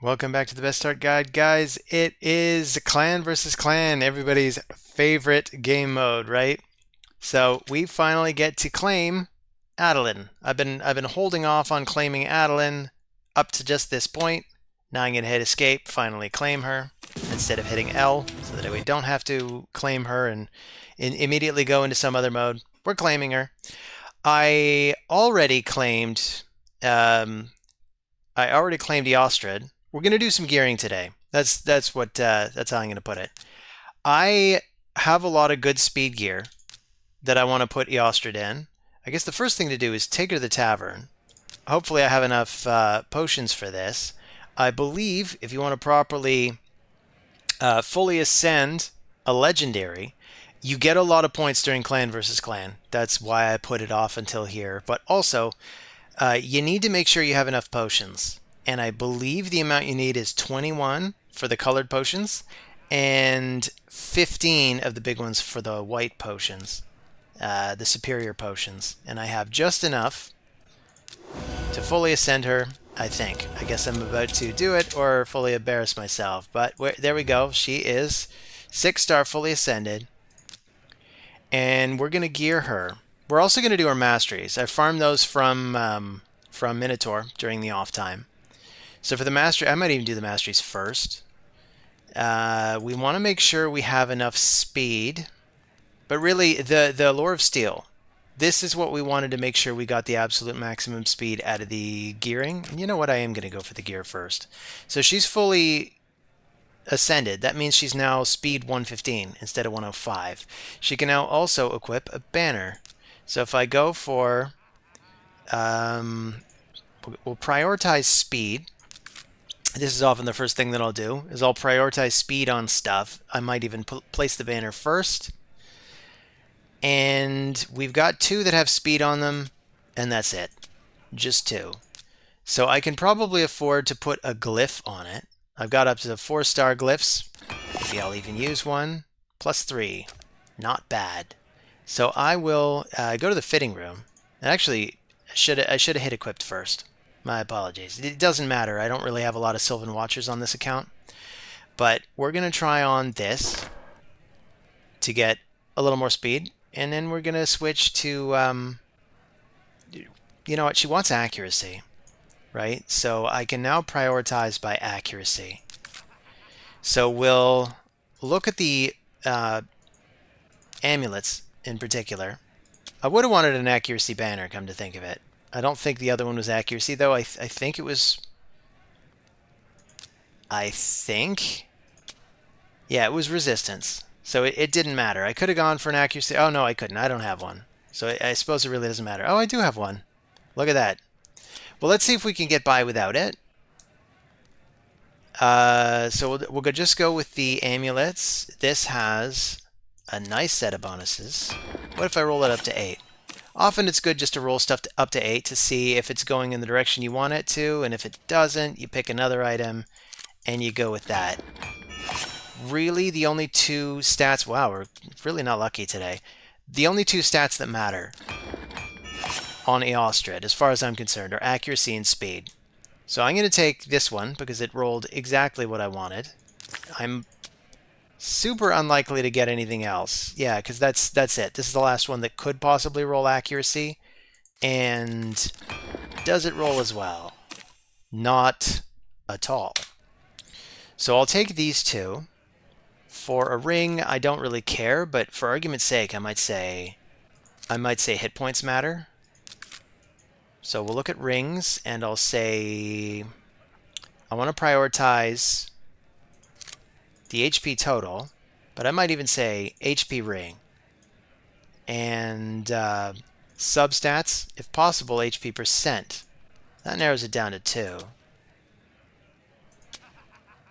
Welcome back to the Best Start Guide, guys. It is clan versus clan, everybody's favorite game mode, right? So we finally get to claim Adeline. I've been holding off on claiming Adeline up to just this point. Now I'm gonna hit escape, finally claim her instead of hitting L, so that we don't have to claim her and immediately go into some other mode. We're claiming her. I already claimed um, I already claimed Eostrid. We're gonna do some gearing today. That's how I'm gonna put it. I have a lot of good speed gear that I want to put Eostrid in. I guess the first thing to do is take her to the tavern. Hopefully, I have enough potions for this. I believe if you want to properly fully ascend a legendary, you get a lot of points during clan versus clan. That's why I put it off until here. But also, you need to make sure you have enough potions. And I believe the amount you need is 21 for the colored potions and 15 of the big ones for the white potions, the superior potions. And I have just enough to fully ascend her, I think. I guess I'm about to do it or fully embarrass myself. But there we go. She is 6-star fully ascended. And we're going to gear her. We're also going to do our masteries. I farmed those from Minotaur during the off time. So for the mastery, I might even do the masteries first. We want to make sure we have enough speed. But really, the Allure of Steel, this is what we wanted to make sure we got the absolute maximum speed out of the gearing. And you know what? I am going to go for the gear first. So she's fully ascended. That means she's now speed 115 instead of 105. She can now also equip a banner. So if I go for... we'll prioritize speed. This is often the first thing that I'll do, is I'll prioritize speed on stuff. I might even place the banner first. And we've got 2 that have speed on them, and that's it. Just 2. So I can probably afford to put a glyph on it. I've got up to 4-star glyphs. Maybe I'll even use one. +3. Not bad. So I will go to the fitting room. And actually, I should have hit equipped first. My apologies. It doesn't matter. I don't really have a lot of Sylvan Watchers on this account. But we're going to try on this to get a little more speed. And then we're going to switch to, you know what? She wants accuracy, right? So I can now prioritize by accuracy. So we'll look at the amulets in particular. I would have wanted an accuracy banner, come to think of it. I don't think the other one was accuracy, though. I think it was... Yeah, it was resistance. So it didn't matter. I could have gone for an accuracy. Oh, no, I couldn't. I don't have one. So I suppose it really doesn't matter. Oh, I do have one. Look at that. Well, let's see if we can get by without it. So we'll just go with the amulets. This has a nice set of bonuses. What if I roll it up to 8? Often it's good just to roll stuff up to 8 to see if it's going in the direction you want it to, and if it doesn't, you pick another item and you go with that. Really, the only 2 stats... Wow, we're really not lucky today. The only 2 stats that matter on Eostrid, as far as I'm concerned, are accuracy and speed. So I'm going to take this one because it rolled exactly what I wanted. I'm super unlikely to get anything else. Yeah, because that's it. This is the last one that could possibly roll accuracy. And does it roll as well? Not at all. So I'll take these 2. For a ring, I don't really care, but for argument's sake, I might say hit points matter. So we'll look at rings, and I'll say I want to prioritize the HP total, but I might even say HP ring. And substats, if possible, HP percent. That narrows it down to 2.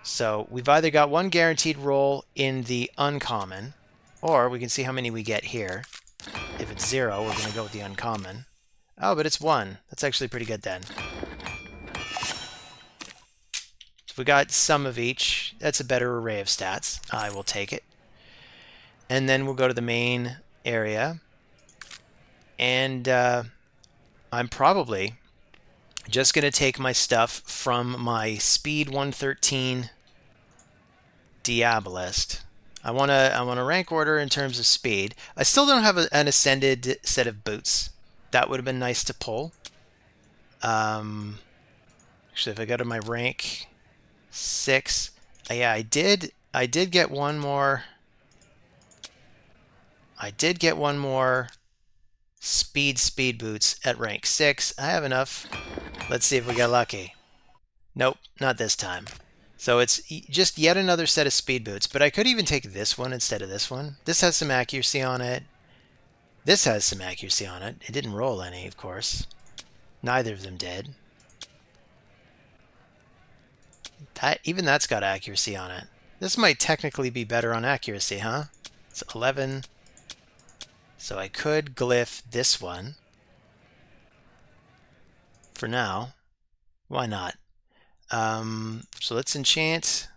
So we've either got 1 guaranteed roll in the uncommon, or we can see how many we get here. If it's 0, we're going to go with the uncommon. Oh, but it's 1. That's actually pretty good then. If we got some of each, that's a better array of stats. I will take it. And then we'll go to the main area. And I'm probably Just going to take my stuff from my speed 113 Diabolist. I want to rank order in terms of speed. I still don't have an ascended set of boots. That would have been nice to pull. Actually, if I go to my rank 6, yeah, I did get one more. I did get one more speed boots at rank 6. I have enough. Let's see if we get lucky. Nope, not this time. So it's just yet another set of speed boots, but I could even take this one instead of this one. This has some accuracy on it. This has some accuracy on it. It didn't roll any, of course. Neither of them did. Even that's got accuracy on it. This might technically be better on accuracy, huh? It's 11. So I could glyph this one. For now. Why not? So let's enchant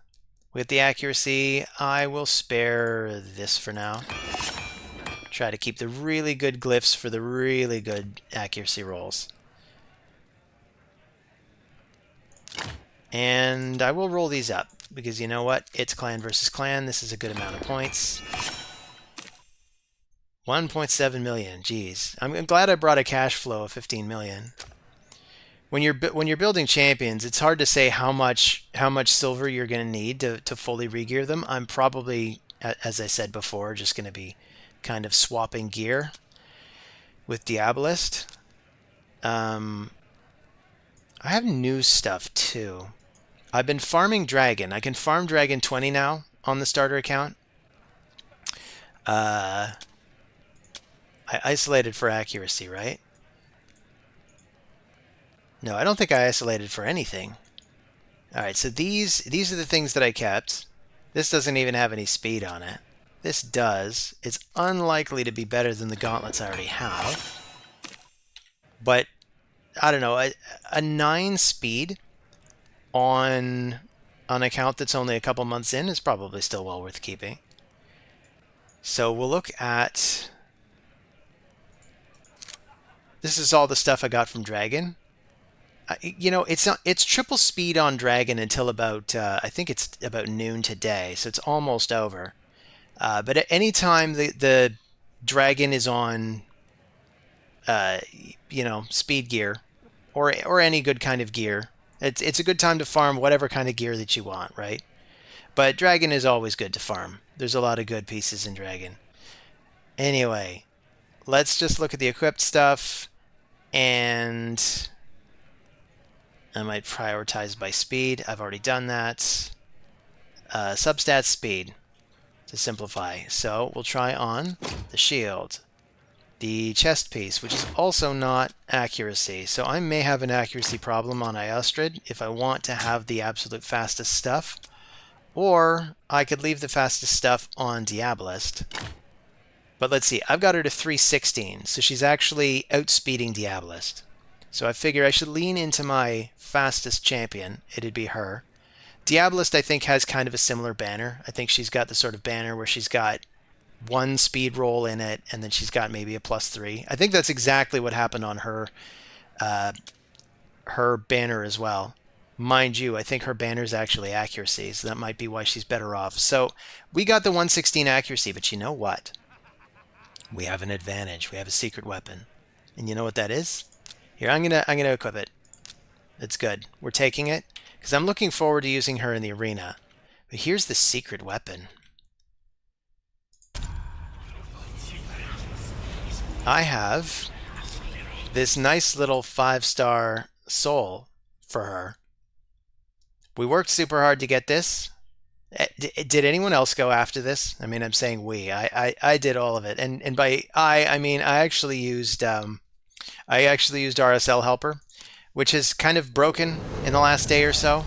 with the accuracy. I will spare this for now. Try to keep the really good glyphs for the really good accuracy rolls. And I will roll these up, because you know what? It's clan versus clan. This is a good amount of points. 1.7 million. Geez. I'm glad I brought a cash flow of 15 million. When you're building champions, it's hard to say how much silver you're going to need to fully regear them. I'm probably, as I said before, just going to be kind of swapping gear with Diabolist. I have new stuff too. I've been farming Dragon. I can farm Dragon 20 now on the starter account. I isolated for accuracy, right? No, I don't think I isolated for anything. All right, so these are the things that I kept. This doesn't even have any speed on it. This does. It's unlikely to be better than the gauntlets I already have. But, I don't know, a 9 speed on an account that's only a couple months in is probably still well worth keeping. So we'll look at... This is all the stuff I got from Dragon. You know, it's triple speed on Dragon until about, I think it's about noon today, so it's almost over. But at any time the Dragon is on, you know, speed gear, or any good kind of gear, it's a good time to farm whatever kind of gear that you want, right? But Dragon is always good to farm. There's a lot of good pieces in Dragon. Anyway, let's just look at the equipped stuff, and I might prioritize by speed. I've already done that. Substat speed to simplify. So we'll try on the shield. The chest piece, which is also not accuracy. So I may have an accuracy problem on Eostrid if I want to have the absolute fastest stuff. Or I could leave the fastest stuff on Diabolist. But let's see, I've got her to 316, so she's actually outspeeding Diabolist. So I figure I should lean into my fastest champion. It'd be her. Diabolist, I think, has kind of a similar banner. I think she's got the sort of banner where she's got one speed roll in it, and then she's got maybe a +3. I think that's exactly what happened on her her banner as well. Mind you, I think her banner is actually accuracy, so that might be why she's better off. So we got the 116 accuracy, but you know what? We have an advantage. We have a secret weapon. And you know what that is? Here, I'm gonna equip it. It's good. We're taking it because I'm looking forward to using her in the arena. But here's the secret weapon. I have this nice little 5-star soul for her. We worked super hard to get this. Did anyone else go after this? I mean, I'm saying we. I did all of it, and by I mean I actually used RSL Helper, which is kind of broken in the last day or so.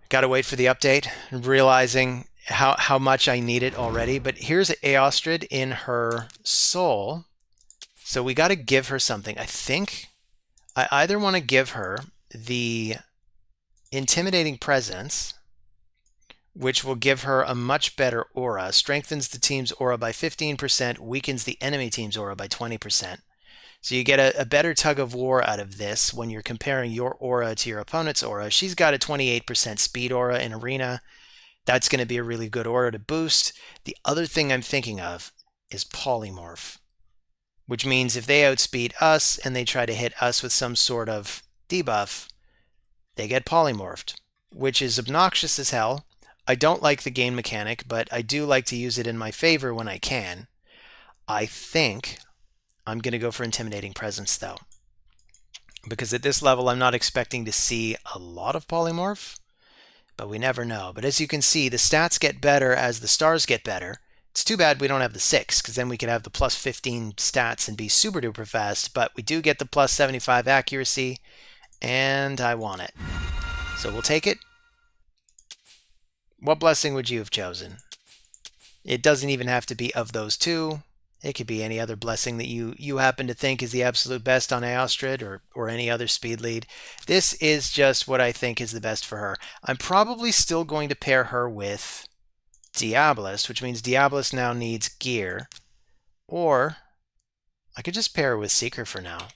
Got to wait for the update, realizing how much I need it already. But here's Eostrid in her soul, so we got to give her something. I think I either want to give her the Intimidating Presence, which will give her a much better aura, strengthens the team's aura by 15%, weakens the enemy team's aura by 20%. So you get a better tug of war out of this when you're comparing your aura to your opponent's aura. She's got a 28% speed aura in Arena. That's going to be a really good aura to boost. The other thing I'm thinking of is Polymorph, which means if they outspeed us and they try to hit us with some sort of debuff, they get polymorphed, which is obnoxious as hell. I don't like the game mechanic, but I do like to use it in my favor when I can. I think I'm going to go for Intimidating Presence, though, because at this level, I'm not expecting to see a lot of polymorph, but we never know. But as you can see, the stats get better as the stars get better. It's too bad we don't have the 6, because then we could have the plus 15 stats and be super duper fast, but we do get the plus 75 accuracy, and I want it. So we'll take it. What blessing would you have chosen? It doesn't even have to be of those two. It could be any other blessing that you happen to think is the absolute best on Eostrid or any other speed lead. This is just what I think is the best for her. I'm probably still going to pair her with Diabolist, which means Diabolist now needs gear. Or I could just pair her with Seeker for now.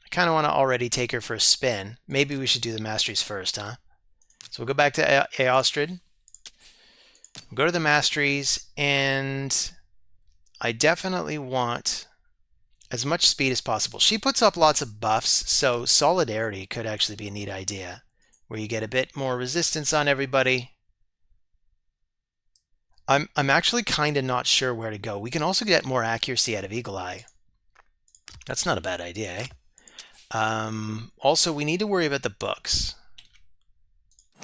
I kind of want to already take her for a spin. Maybe we should do the Masteries first, huh? So we'll go back to Eostrid. We'll go to the Masteries, and I definitely want as much speed as possible. She puts up lots of buffs, so Solidarity could actually be a neat idea, where you get a bit more resistance on everybody. I'm actually kind of not sure where to go. We can also get more accuracy out of Eagle Eye. That's not a bad idea, eh? Also, we need to worry about the books.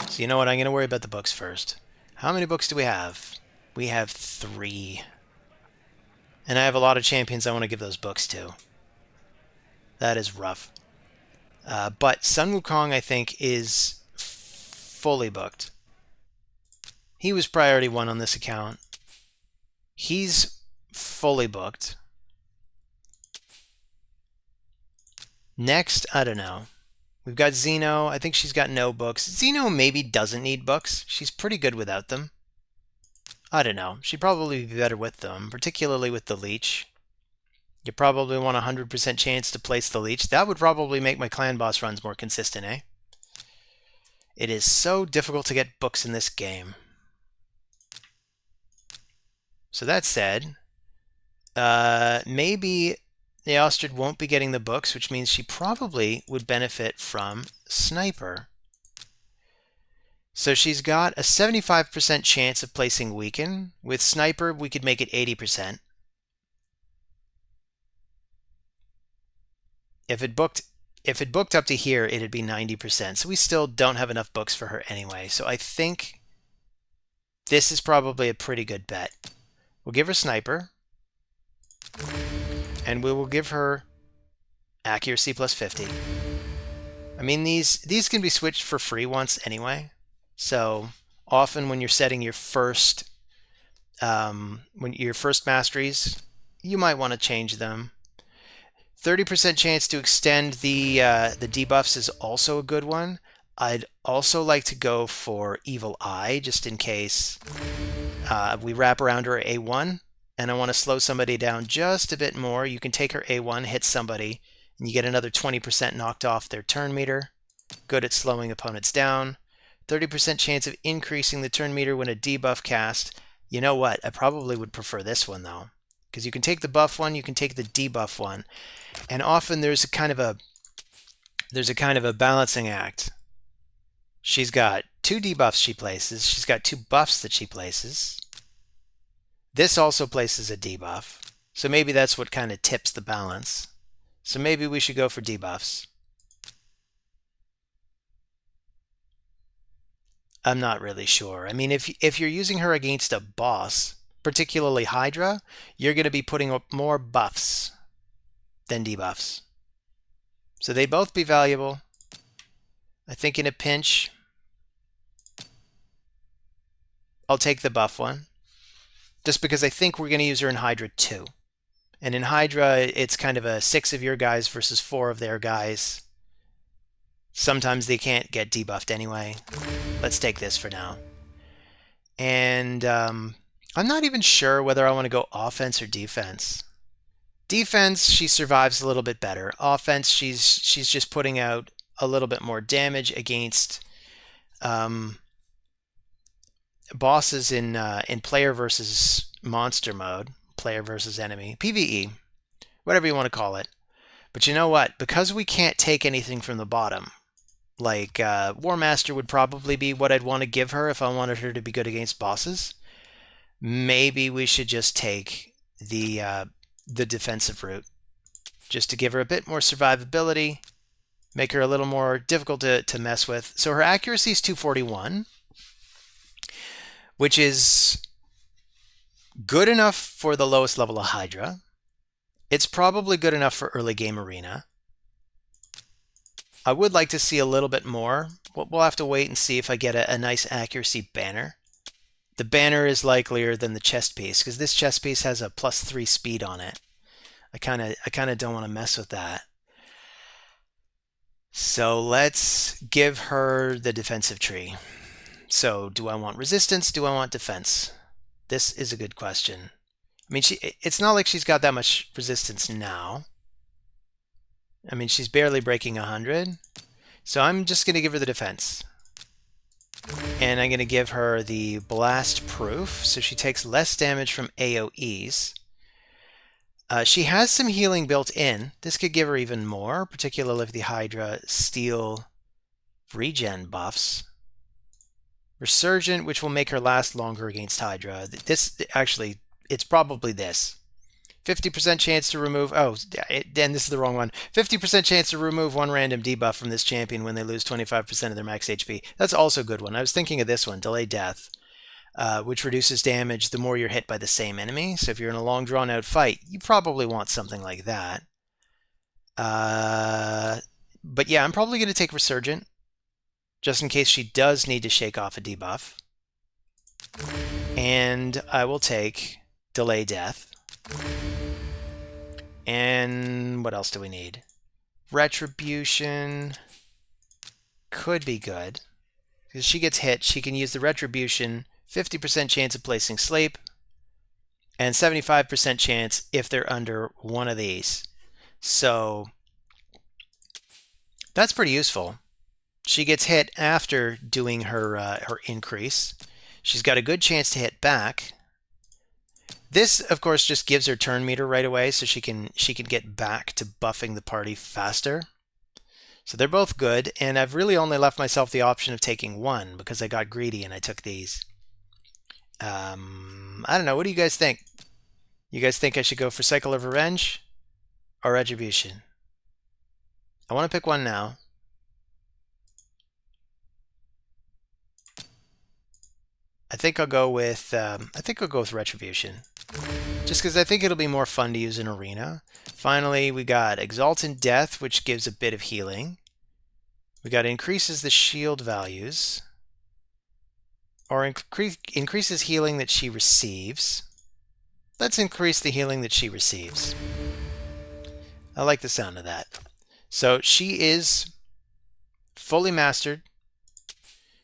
So you know what? I'm going to worry about the books first. How many books do we have? We have 3. And I have a lot of champions I want to give those books to. That is rough. But Sun Wukong, I think, is fully booked. He was priority 1 on this account. He's fully booked. Next, I don't know. We've got Xeno. I think she's got no books. Xeno maybe doesn't need books. She's pretty good without them. I don't know. She'd probably be better with them, particularly with the Leech. You probably want a 100% chance to place the Leech. That would probably make my clan boss runs more consistent, eh? It is so difficult to get books in this game. So that said, maybe Eostrid won't be getting the books, which means she probably would benefit from Sniper. So she's got a 75% chance of placing Weaken. With Sniper, we could make it 80%. If it booked up to here, it'd be 90%. So we still don't have enough books for her anyway. So I think this is probably a pretty good bet. We'll give her Sniper. And we will give her accuracy plus 50. I mean, these can be switched for free once anyway. So often when you're setting your first masteries, you might want to change them. 30% chance to extend the debuffs is also a good one. I'd also like to go for Evil Eye, just in case we wrap around her A1, and I want to slow somebody down just a bit more. You can take her A1, hit somebody, and you get another 20% knocked off their turn meter. Good at slowing opponents down. 30% chance of increasing the turn meter when a debuff cast. You know what? I probably would prefer this one, though, because you can take the buff one, you can take the debuff one, and often there's a kind of a balancing act. She's got 2 debuffs she places. She's got 2 buffs that she places. This also places a debuff. So maybe that's what kind of tips the balance. So maybe we should go for debuffs. I'm not really sure. I mean, if you're using her against a boss, particularly Hydra, you're going to be putting up more buffs than debuffs. So they'd both be valuable. I think in a pinch, I'll take the buff one, just because I think we're going to use her in Hydra too. And in Hydra, it's kind of a 6 of your guys versus 4 of their guys. Sometimes they can't get debuffed anyway. Let's take this for now. And I'm not even sure whether I want to go offense or defense. Defense, she survives a little bit better. Offense, she's just putting out a little bit more damage against bosses in player versus monster mode, player versus enemy, PvE, whatever you want to call it. But you know what? Because we can't take anything from the bottom, like War Master would probably be what I'd want to give her if I wanted her to be good against bosses. Maybe we should just take the defensive route, just to give her a bit more survivability, make her a little more difficult to mess with. So her accuracy is 241, which is good enough for the lowest level of Hydra. It's probably good enough for early game arena. I would like to see a little bit more. We'll have to wait and see if I get a nice accuracy banner. The banner is likelier than the chest piece because this chest piece has a +3 speed on it. I kind of don't want to mess with that. So let's give her the defensive tree. So do I want resistance? Do I want defense? This is a good question. I mean, it's not like she's got that much resistance now. I mean, she's barely breaking 100. So I'm just going to give her the defense. And I'm going to give her the blast proof, so she takes less damage from AoEs. She has some healing built in. This could give her even more, particularly if the Hydra steal regen buffs. Resurgent, which will make her last longer against Hydra. This, actually, it's probably this. 50% chance to remove... Oh, and this is the wrong one. 50% chance to remove one random debuff from this champion when they lose 25% of their max HP. That's also a good one. I was thinking of this one, Delay Death, which reduces damage the more you're hit by the same enemy. So if you're in a long, drawn-out fight, you probably want something like that. But yeah, I'm probably going to take Resurgent, just in case she does need to shake off a debuff. And I will take Delay Death. And what else do we need? Retribution could be good. Because she gets hit, she can use the Retribution, 50% chance of placing Sleep, and 75% chance if they're under one of these. So that's pretty useful. She gets hit after doing her increase. She's got a good chance to hit back. This, of course, just gives her turn meter right away, so she can get back to buffing the party faster. So they're both good, and I've really only left myself the option of taking one because I got greedy and I took these. I don't know. What do you guys think? You guys think I should go for Cycle of Revenge or Retribution? I want to pick one now. I think I'll go with Retribution, just because I think it'll be more fun to use in arena. Finally, we got Exaltant Death, which gives a bit of healing. We got increases the shield values, or increases healing that she receives. Let's increase the healing that she receives. I like the sound of that. So she is fully mastered.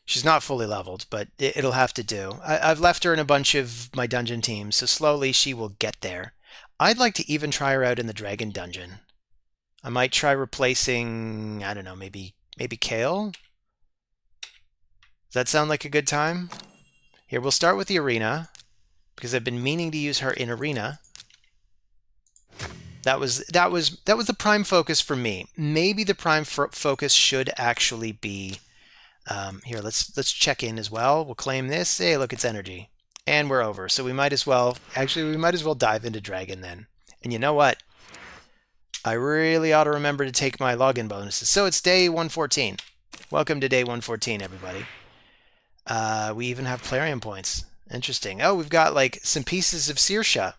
She's not fully leveled, but it'll have to do. I've left her in a bunch of my dungeon teams, so slowly she will get there. I'd like to even try her out in the Dragon Dungeon. I might try replacing, I don't know, maybe Kale? Does that sound like a good time? Here, we'll start with the arena, because I've been meaning to use her in arena. That was the prime focus for me. Maybe the prime focus should actually be... here, let's check in as well. We'll claim this. Hey, look, it's energy. And we're over. So we might as well dive into Dragon then. And you know what? I really ought to remember to take my login bonuses. So it's day 114. Welcome to day 114, everybody. We even have Plarium points. Interesting. Oh, we've got like some pieces of Saoirse.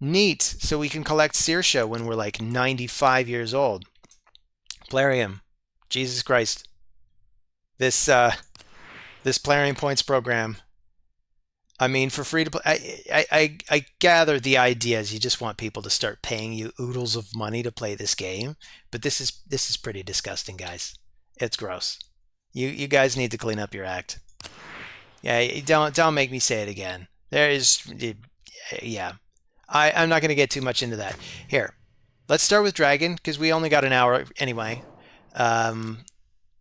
Neat. So we can collect Saoirse when we're like 95 years old. Plarium. Jesus Christ. This Plarium points program. I mean, for free to play, I gather the idea is you just want people to start paying you oodles of money to play this game, but this is pretty disgusting, guys. It's gross. You guys need to clean up your act. Yeah, don't make me say it again. Yeah. I'm not going to get too much into that. Here, let's start with Dragon, because we only got an hour anyway.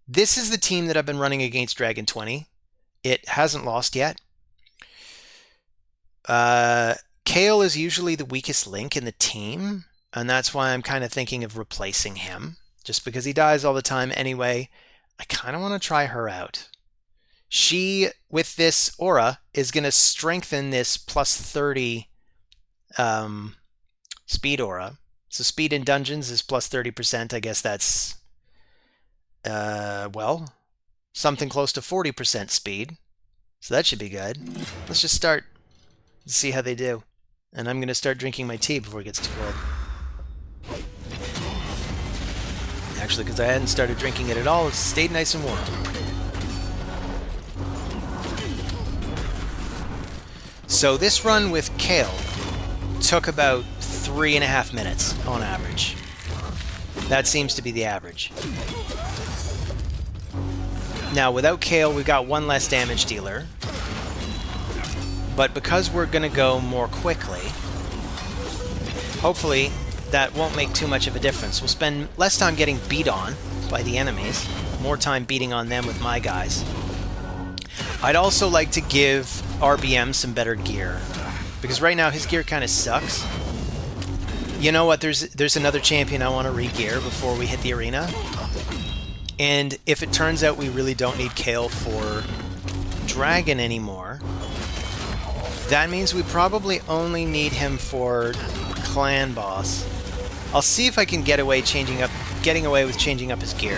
This is the team that I've been running against Dragon 20. It hasn't lost yet. Kale is usually the weakest link in the team, and that's why I'm kind of thinking of replacing him, just because he dies all the time anyway. I kind of want to try her out. She, with this aura, is going to strengthen this plus 30 speed aura. So speed in dungeons is plus 30%. I guess that's, well, something close to 40% speed. So that should be good. Let's just start. See how they do. And I'm going to start drinking my tea before it gets too cold. Actually, because I hadn't started drinking it at all, it stayed nice and warm. So this run with Kale took about 3.5 minutes on average. That seems to be the average. Now, without Kale, we got one less damage dealer. But because we're going to go more quickly, hopefully that won't make too much of a difference. We'll spend less time getting beat on by the enemies, more time beating on them with my guys. I'd also like to give RBM some better gear, because right now his gear kind of sucks. You know what, there's another champion I want to re-gear before we hit the arena. And if it turns out we really don't need Kale for Dragon anymore, that means we probably only need him for Clan Boss. I'll see if I can getting away with changing up his gear,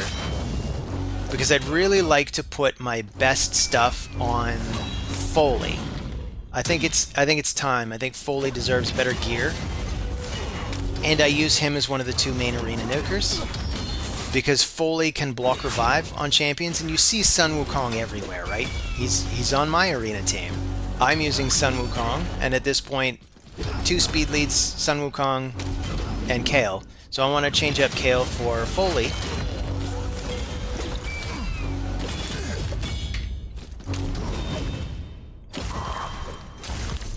because I'd really like to put my best stuff on Foley. I think it's time. I think Foley deserves better gear, and I use him as one of the two main arena nukers, because Foley can block revive on champions, and you see Sun Wukong everywhere, right? He's on my arena team. I'm using Sun Wukong, and at this point, 2 speed leads, Sun Wukong and Kale. So I want to change up Kale for Foley.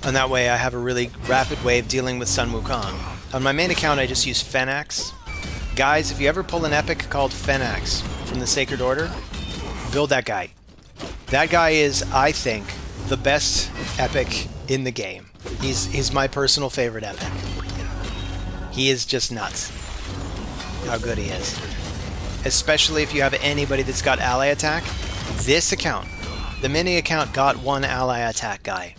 And that way I have a really rapid way of dealing with Sun Wukong. On my main account, I just use Fenax. Guys, if you ever pull an epic called Fenax from the Sacred Order, build that guy. That guy is, I think, the best epic in the game. He's my personal favorite epic. He is just nuts how good he is. Especially if you have anybody that's got ally attack. This account, the mini account, got one ally attack guy.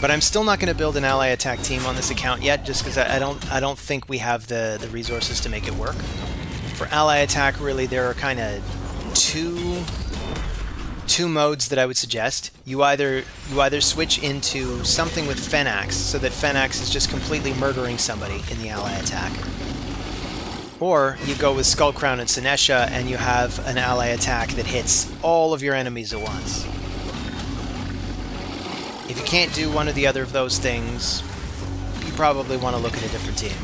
But I'm still not going to build an ally attack team on this account yet, just because I don't think we have the resources to make it work. For ally attack, really, there are kind of two modes that I would suggest. You either switch into something with Fenax, so that Fenax is just completely murdering somebody in the ally attack. Or you go with Skullcrown and Sinesha, and you have an ally attack that hits all of your enemies at once. If you can't do one or the other of those things, you probably want to look at a different team.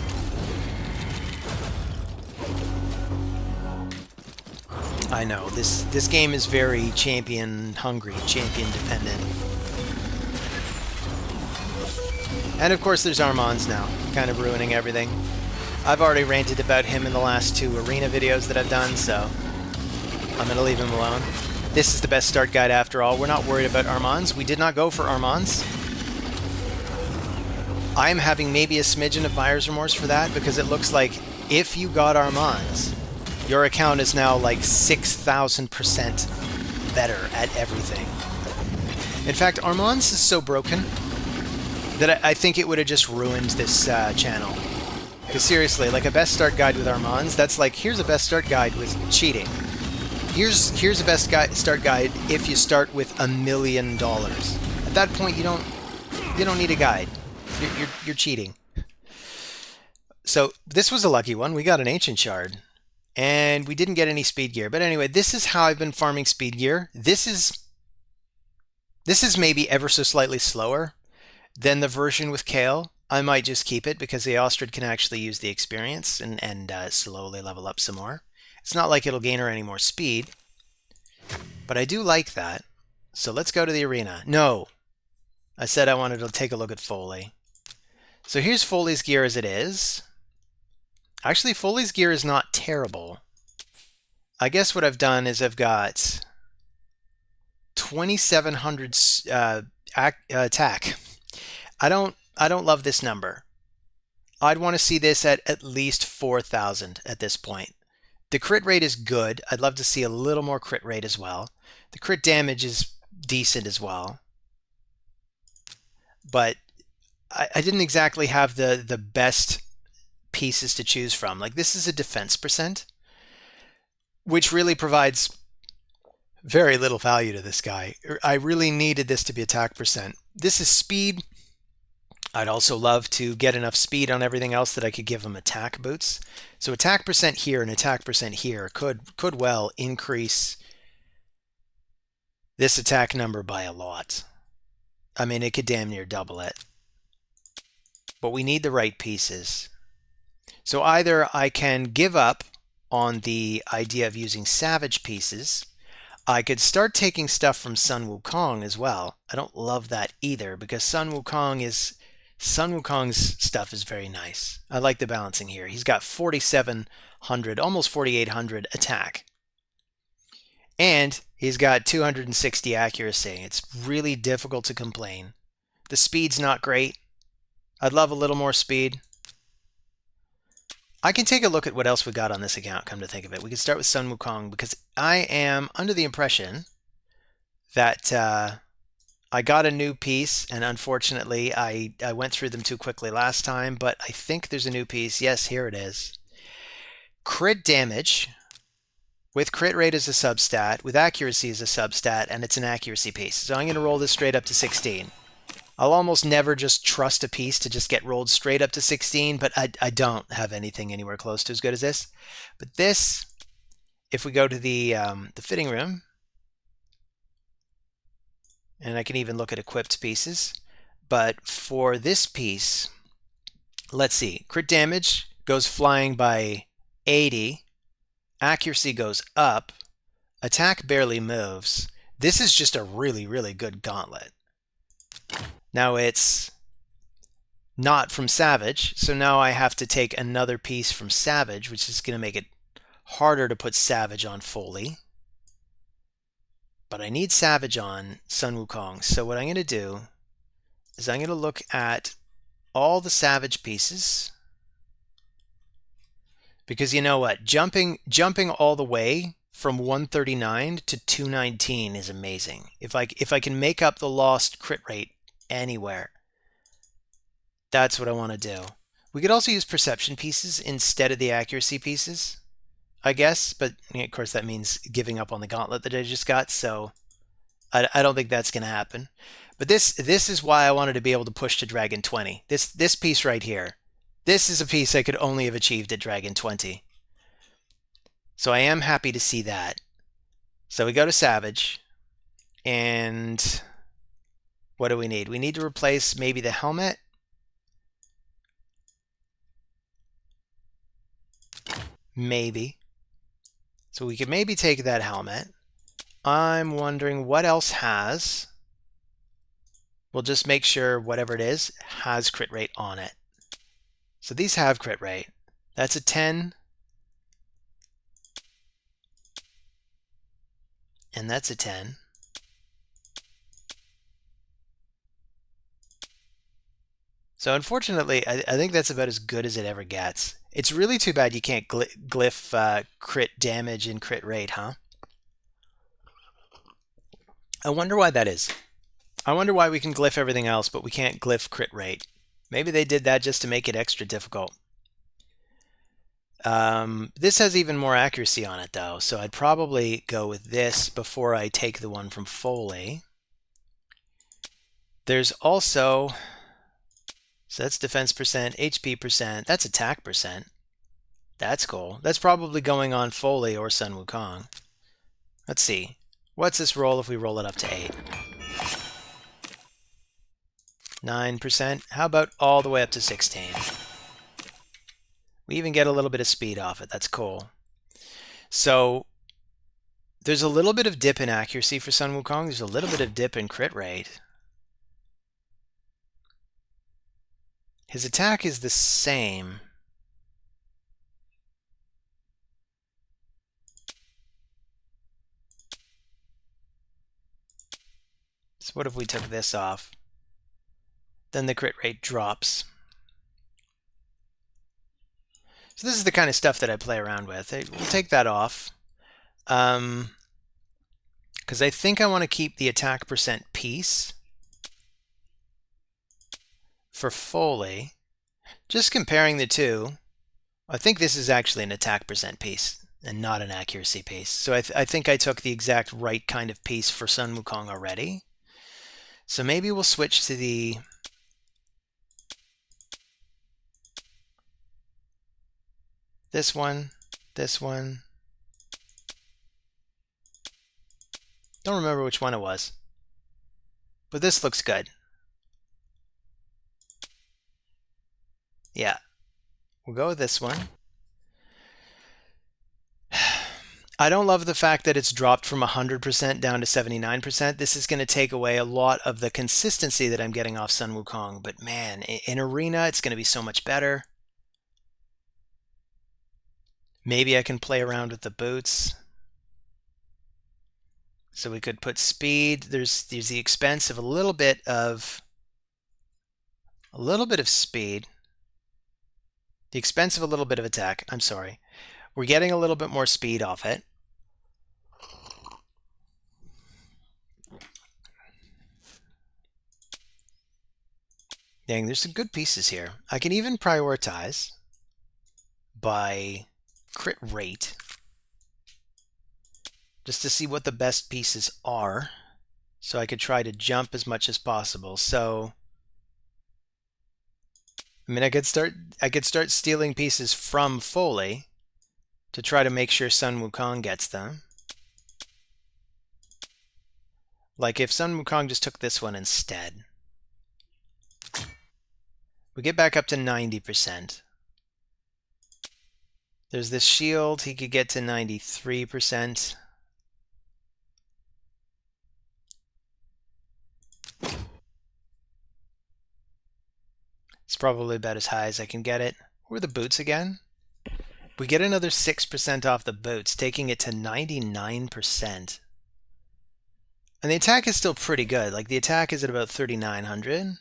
I know, this game is very champion-hungry, champion-dependent. And of course there's Armand's now, kind of ruining everything. I've already ranted about him in the last 2 arena videos that I've done, so I'm going to leave him alone. This is the best start guide after all. We're not worried about Armand's. We did not go for Armand's. I'm having maybe a smidgen of buyer's remorse for that, because it looks like if you got Armand's, your account is now like 6,000% better at everything. In fact, Armand's is so broken that I think it would have just ruined this channel. Because seriously, like a best start guide with Armand's, that's like, here's a best start guide with cheating. Here's a best start guide if you start with $1 million. At that point, you don't need a guide. You're cheating. So this was a lucky one. We got an Ancient Shard. And we didn't get any speed gear. But anyway, this is how I've been farming speed gear. This is maybe ever so slightly slower than the version with Kale. I might just keep it because the Eostrid can actually use the experience and slowly level up some more. It's not like it'll gain her any more speed. But I do like that. So let's go to the arena. No. I said I wanted to take a look at Foley. So here's Foley's gear as it is. Actually, Foley's gear is not terrible. I guess what I've done is I've got 2,700 attack. I don't love this number. I'd want to see this at least 4,000 at this point. The crit rate is good. I'd love to see a little more crit rate as well. The crit damage is decent as well. But I didn't exactly have the best pieces to choose from. Like, this is a defense percent, which really provides very little value to this guy. I really needed this to be attack percent. This is speed. I'd also love to get enough speed on everything else that I could give him attack boots. So attack percent here and attack percent here could well increase this attack number by a lot. I mean, it could damn near double it. But we need the right pieces. So either I can give up on the idea of using Savage pieces. I could start taking stuff from Sun Wukong as well. I don't love that either because Sun Wukong's stuff is very nice. I like the balancing here. He's got 4,700, almost 4,800 attack. And he's got 260 accuracy. It's really difficult to complain. The speed's not great. I'd love a little more speed. I can take a look at what else we got on this account, come to think of it. We can start with Sun Wukong because I am under the impression that I got a new piece, and unfortunately I went through them too quickly last time, but I think there's a new piece. Yes, here it is. Crit damage with crit rate as a substat, with accuracy as a substat, and it's an accuracy piece. So I'm going to roll this straight up to 16. I'll almost never just trust a piece to just get rolled straight up to 16, but I don't have anything anywhere close to as good as this. But this, if we go to the fitting room, and I can even look at equipped pieces, but for this piece, let's see, crit damage goes flying by 80, accuracy goes up, attack barely moves. This is just a really, really good gauntlet. Now it's not from Savage, so now I have to take another piece from Savage, which is going to make it harder to put Savage on Foley. But I need Savage on Sun Wukong, so what I'm going to do is I'm going to look at all the Savage pieces, because you know what, jumping all the way from 139 to 219 is amazing. If I can make up the lost crit rate anywhere, that's what I want to do. We could also use perception pieces instead of the accuracy pieces, I guess, but of course that means giving up on the gauntlet that I just got, so I don't think that's going to happen. But this is why I wanted to be able to push to Dragon 20. This piece right here, this is a piece I could only have achieved at Dragon 20. So I am happy to see that. So we go to Savage, and what do we need? We need to replace maybe the helmet. Maybe. So we could maybe take that helmet. I'm wondering what else has. We'll just make sure whatever it is has crit rate on it. So these have crit rate. That's a 10. And that's a 10. So unfortunately, I think that's about as good as it ever gets. It's really too bad you can't glyph crit damage and crit rate, huh? I wonder why that is. I wonder why we can glyph everything else, but we can't glyph crit rate. Maybe they did that just to make it extra difficult. This has even more accuracy on it, though, so I'd probably go with this before I take the one from Foley. There's also, so that's defense percent, HP percent, that's attack percent. That's cool. That's probably going on Foley or Sun Wukong. Let's see. What's this roll if we roll it up to 8? 9%. How about all the way up to 16? We even get a little bit of speed off it. That's cool. So there's a little bit of dip in accuracy for Sun Wukong. There's a little bit of dip in crit rate. His attack is the same. So what if we took this off? Then the crit rate drops. So this is the kind of stuff that I play around with. We'll take that off. Because I think I want to keep the attack percent piece for Foley. Just comparing the two, I think this is actually an attack percent piece and not an accuracy piece. So I think I took the exact right kind of piece for Sun Wukong already. So maybe we'll switch to this one, this one. Don't remember which one it was. But this looks good. Yeah. We'll go with this one. I don't love the fact that it's dropped from 100% down to 79%. This is going to take away a lot of the consistency that I'm getting off Sun Wukong. But man, in Arena, it's going to be so much better. Maybe I can play around with the boots. So we could put speed. There's the expense of a little bit of speed. The expense of a little bit of attack. I'm sorry. We're getting a little bit more speed off it. Dang, there's some good pieces here. I can even prioritize by crit rate just to see what the best pieces are. So I could try to jump as much as possible. So I mean, I could start stealing pieces from Foley to try to make sure Sun Wukong gets them. Like if Sun Wukong just took this one instead. We get back up to 90%. There's this shield. He could get to 93%. It's probably about as high as I can get it. Or the boots again. We get another 6% off the boots, taking it to 99%. And the attack is still pretty good. Like the attack is at about 3,900.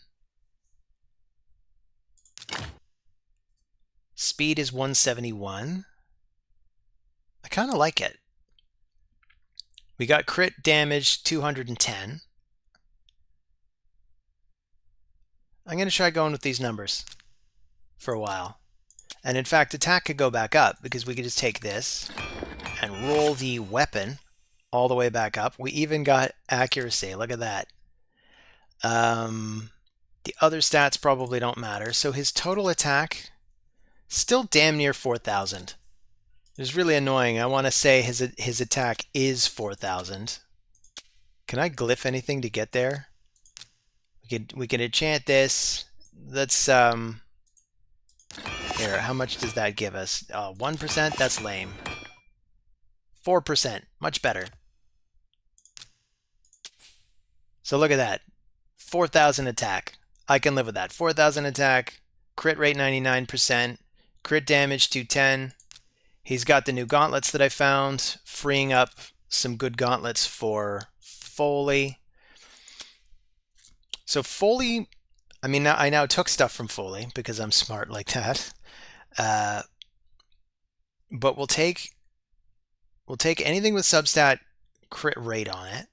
Speed is 171. I kind of like it. We got crit damage 210. I'm going to try going with these numbers for a while. And in fact, attack could go back up because we could just take this and roll the weapon all the way back up. We even got accuracy. Look at that. The other stats probably don't matter. So his total attack, still damn near 4,000. It's really annoying. I want to say his attack is 4,000. Can I glyph anything to get there? We can enchant this. Let's here. How much does that give us? 1%. That's lame. 4%. Much better. So look at that. 4,000 attack. I can live with that. 4,000 attack. Crit rate 99%. Crit damage 210. He's got the new gauntlets that I found, freeing up some good gauntlets for Foley. So Foley, I mean, I now took stuff from Foley because I'm smart like that. But we'll take anything with substat crit rate on it.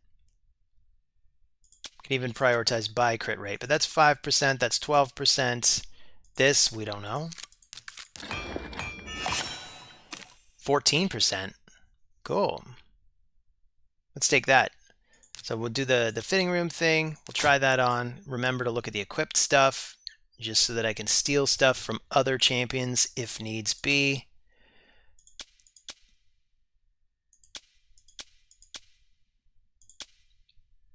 Can even prioritize by crit rate, but that's 5%, that's 12%. This, we don't know. 14%. Cool. Let's take that. So we'll do the fitting room thing. We'll try that on. Remember to look at the equipped stuff, just so that I can steal stuff from other champions if needs be.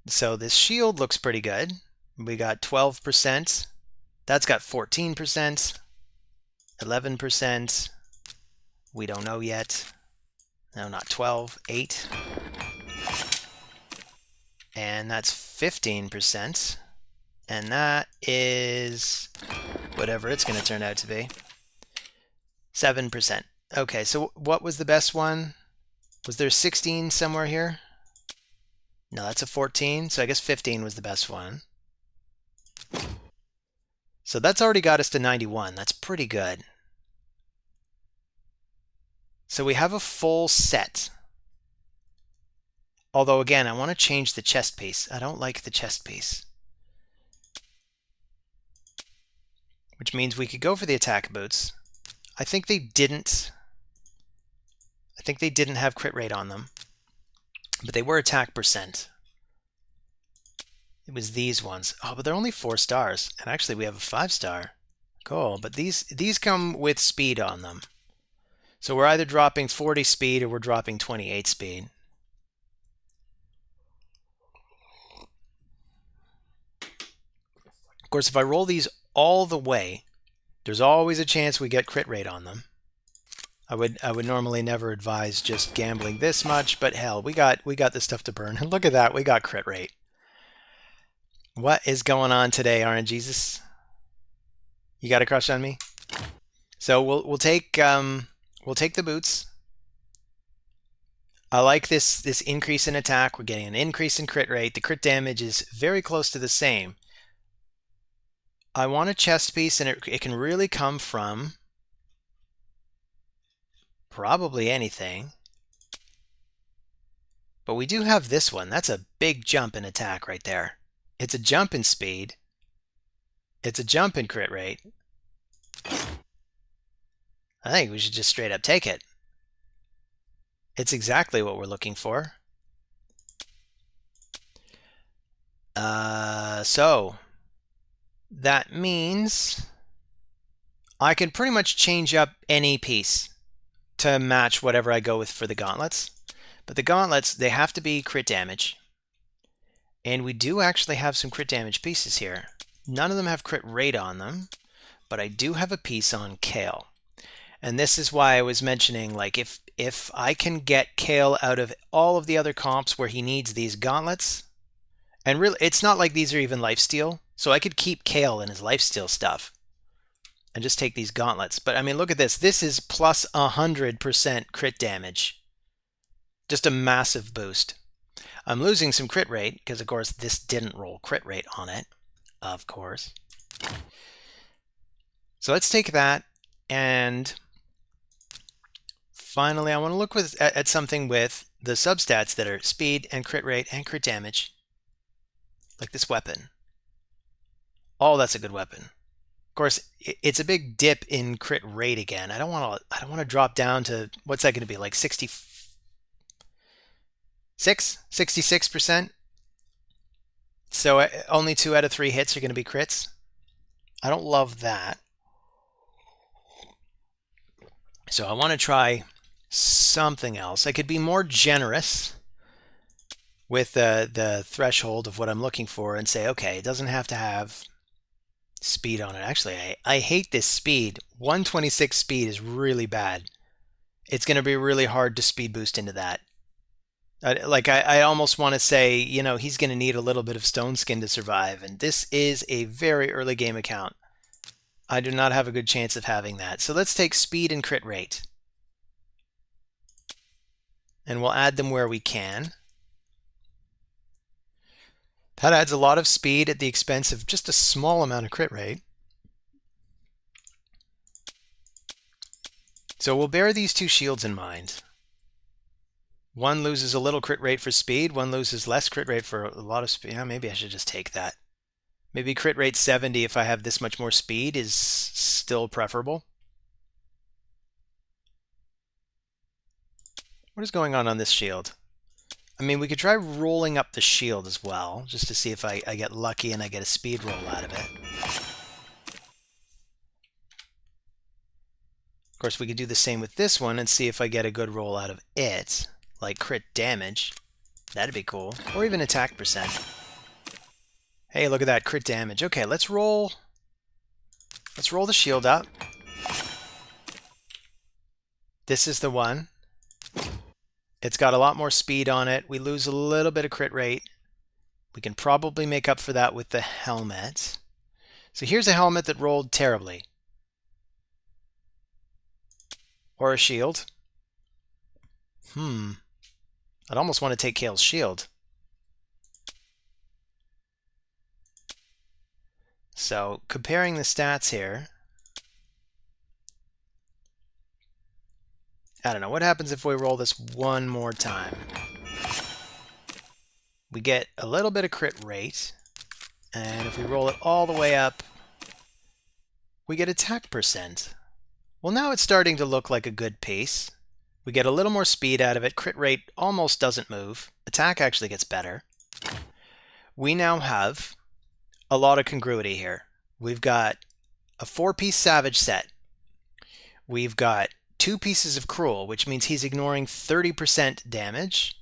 So this shield looks pretty good. We got 12%. That's got 14%. 11%. We don't know yet. No, not 12. 8. And that's 15%. And that is whatever it's going to turn out to be. 7%. Okay, so what was the best one? Was there 16 somewhere here? No, that's a 14, so I guess 15 was the best one. So that's already got us to 91. That's pretty good. So we have a full set. Although, again, I want to change the chest piece. I don't like the chest piece. Which means we could go for the attack boots. I think they didn't have crit rate on them. But they were attack percent. It was these ones. Oh, but they're only 4 stars. And actually, we have a 5-star. Cool. But these come with speed on them. So we're either dropping 40 speed or we're dropping 28 speed. Of course, if I roll these all the way, there's always a chance we get crit rate on them. I would normally never advise just gambling this much, but hell, we got the stuff to burn. And look at that, we got crit rate. What is going on today, RNGesus? You got a crush on me? So we'll take the boots. I like this increase in attack. We're getting an increase in crit rate. The crit damage is very close to the same. I want a chest piece, and it can really come from probably anything. But we do have this one. That's a big jump in attack right there. It's a jump in speed. It's a jump in crit rate. I think we should just straight up take it. It's exactly what we're looking for. So that means I can pretty much change up any piece to match whatever I go with for the gauntlets. But the gauntlets, they have to be crit damage. And we do actually have some crit damage pieces here. None of them have crit rate on them, but I do have a piece on Kale. And this is why I was mentioning, like, if I can get Kale out of all of the other comps where he needs these gauntlets, and really, it's not like these are even lifesteal, so I could keep Kale in his lifesteal stuff and just take these gauntlets. But I mean, look at this. This is plus 100% crit damage. Just a massive boost. I'm losing some crit rate because, of course, this didn't roll crit rate on it. Of course. So let's take that, and finally, I want to look at something with the substats that are speed and crit rate and crit damage, like this weapon. Oh, that's a good weapon. Of course, it's a big dip in crit rate again. I don't want to drop down to, what's that going to be, like 66%? So only 2 out of 3 hits are going to be crits. I don't love that. So I want to try something else. I could be more generous with the threshold of what I'm looking for and say, okay, it doesn't have to have speed on it. Actually, I hate this speed. 126 speed is really bad. It's going to be really hard to speed boost into that. I almost want to say, you know, he's going to need a little bit of stone skin to survive, and this is a very early game account. I do not have a good chance of having that. So let's take speed and crit rate. And we'll add them where we can. That adds a lot of speed at the expense of just a small amount of crit rate. So we'll bear these 2 shields in mind. One loses a little crit rate for speed, one loses less crit rate for a lot of speed. Yeah, maybe I should just take that. Maybe crit rate 70 if I have this much more speed is still preferable. What is going on this shield? I mean, we could try rolling up the shield as well, just to see if I get lucky and I get a speed roll out of it. Of course, we could do the same with this one and see if I get a good roll out of it, like crit damage. That'd be cool. Or even attack percent. Hey, look at that, crit damage. Okay, let's roll the shield up. This is the one. It's got a lot more speed on it. We lose a little bit of crit rate. We can probably make up for that with the helmet. So here's a helmet that rolled terribly. Or a shield. I'd almost want to take Kale's shield. So comparing the stats here, I don't know. What happens if we roll this one more time? We get a little bit of crit rate. And if we roll it all the way up, we get attack percent. Well, now it's starting to look like a good piece. We get a little more speed out of it. Crit rate almost doesn't move. Attack actually gets better. We now have a lot of congruity here. We've got a 4-piece Savage set. We've got 2 pieces of Cruel, which means he's ignoring 30% damage.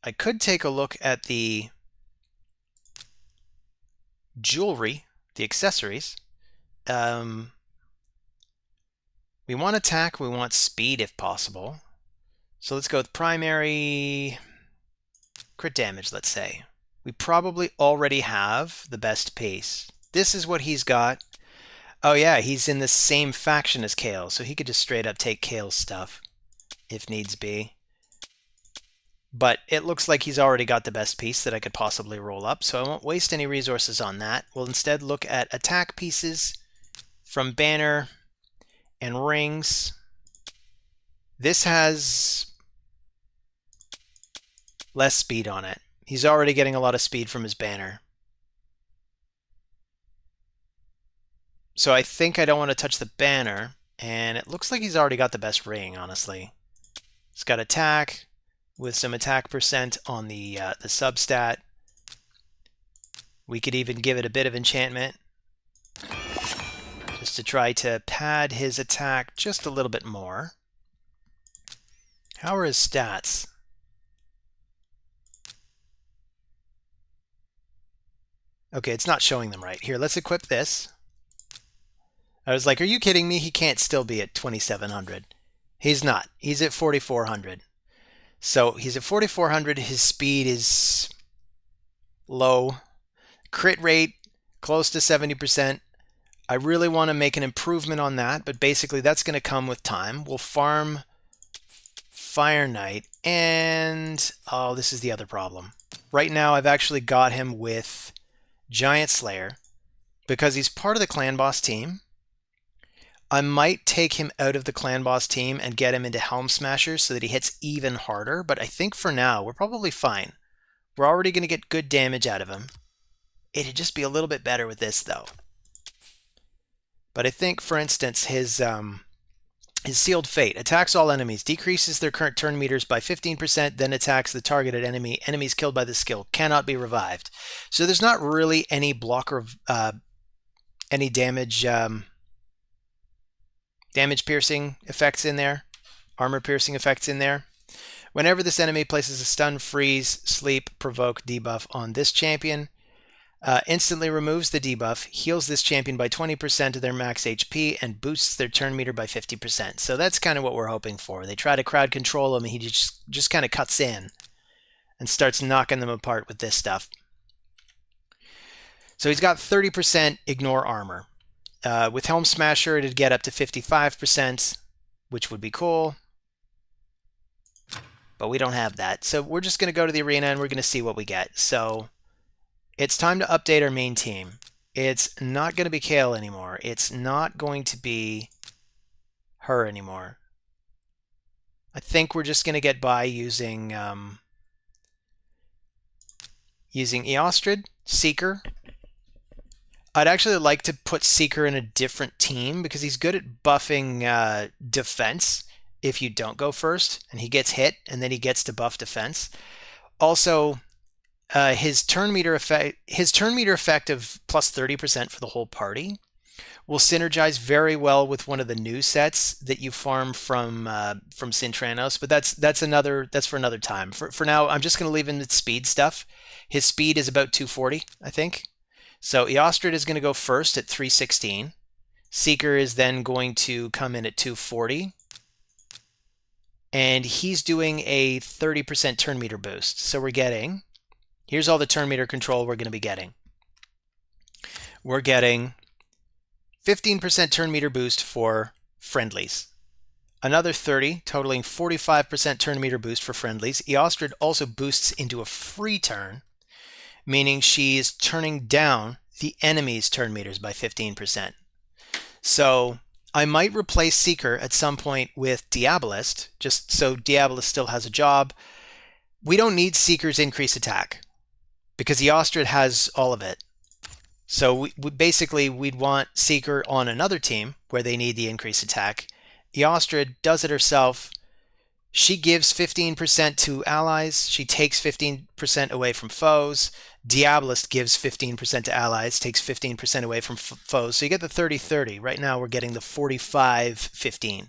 I could take a look at the jewelry, the accessories. We want attack, we want speed if possible. So let's go with primary crit damage, let's say. We probably already have the best piece. This is what he's got. Oh yeah, he's in the same faction as Kale, so he could just straight up take Kale's stuff if needs be. But it looks like he's already got the best piece that I could possibly roll up, so I won't waste any resources on that. We'll instead look at attack pieces from banner and rings. This has less speed on it. He's already getting a lot of speed from his banner. So I think I don't want to touch the banner, and it looks like he's already got the best ring, honestly. He's got attack with some attack percent on the substat. We could even give it a bit of enchantment just to try to pad his attack just a little bit more. How are his stats? Okay, it's not showing them right. Here, let's equip this. I was like, are you kidding me? He can't still be at 2,700. He's not. He's at 4,400. So he's at 4,400. His speed is low. Crit rate, close to 70%. I really want to make an improvement on that, but basically that's going to come with time. We'll farm Fire Knight, and oh, this is the other problem. Right now I've actually got him with Giant Slayer because he's part of the clan boss team. I might take him out of the clan boss team and get him into Helm Smashers so that he hits even harder, but I think for now we're probably fine. We're already going to get good damage out of him. It'd just be a little bit better with this though. But I think, for instance, his Sealed Fate attacks all enemies, decreases their current turn meters by 15%, then attacks the targeted enemy. Enemies killed by this skill cannot be revived. So there's not really any blocker of any damage piercing effects in there, armor piercing effects in there. Whenever this enemy places a stun, freeze, sleep, provoke, debuff on this champion, instantly removes the debuff, heals this champion by 20% of their max HP, and boosts their turn meter by 50%. So that's kind of what we're hoping for. They try to crowd control him, and he just kind of cuts in and starts knocking them apart with this stuff. So he's got 30% ignore armor. With Helm Smasher, it'd get up to 55%, which would be cool. But we don't have that. So we're just going to go to the arena, and we're going to see what we get. So it's time to update our main team. It's not going to be Kale anymore. It's not going to be her anymore. I think we're just going to get by using Eostrid, Seeker. I'd actually like to put Seeker in a different team because he's good at buffing defense if you don't go first, and he gets hit, and then he gets to buff defense. Also, his turn meter effect of plus 30% for the whole party will synergize very well with one of the new sets that you farm from Cintranos, but that's for another time. For now, I'm just going to leave him with speed stuff. His speed is about 240, I think. So Eostrid is going to go first at 316. Seeker is then going to come in at 240. And he's doing a 30% turn meter boost. So we're getting, here's all the turn meter control we're going to be getting. we're getting 15% turn meter boost for friendlies. Another 30, totaling 45% turn meter boost for friendlies. Eostrid also boosts into a free turn, meaning she's turning down the enemy's turn meters by 15%. So I might replace Seeker at some point with Diabolist, just so Diabolist still has a job. We don't need Seeker's increased attack because Eostrid has all of it. So basically we'd want Seeker on another team where they need the increased attack. Eostrid does it herself. She gives 15% to allies. She takes 15% away from foes. Diabolist gives 15% to allies, takes 15% away from foes. So you get the 30-30. Right now we're getting the 45-15.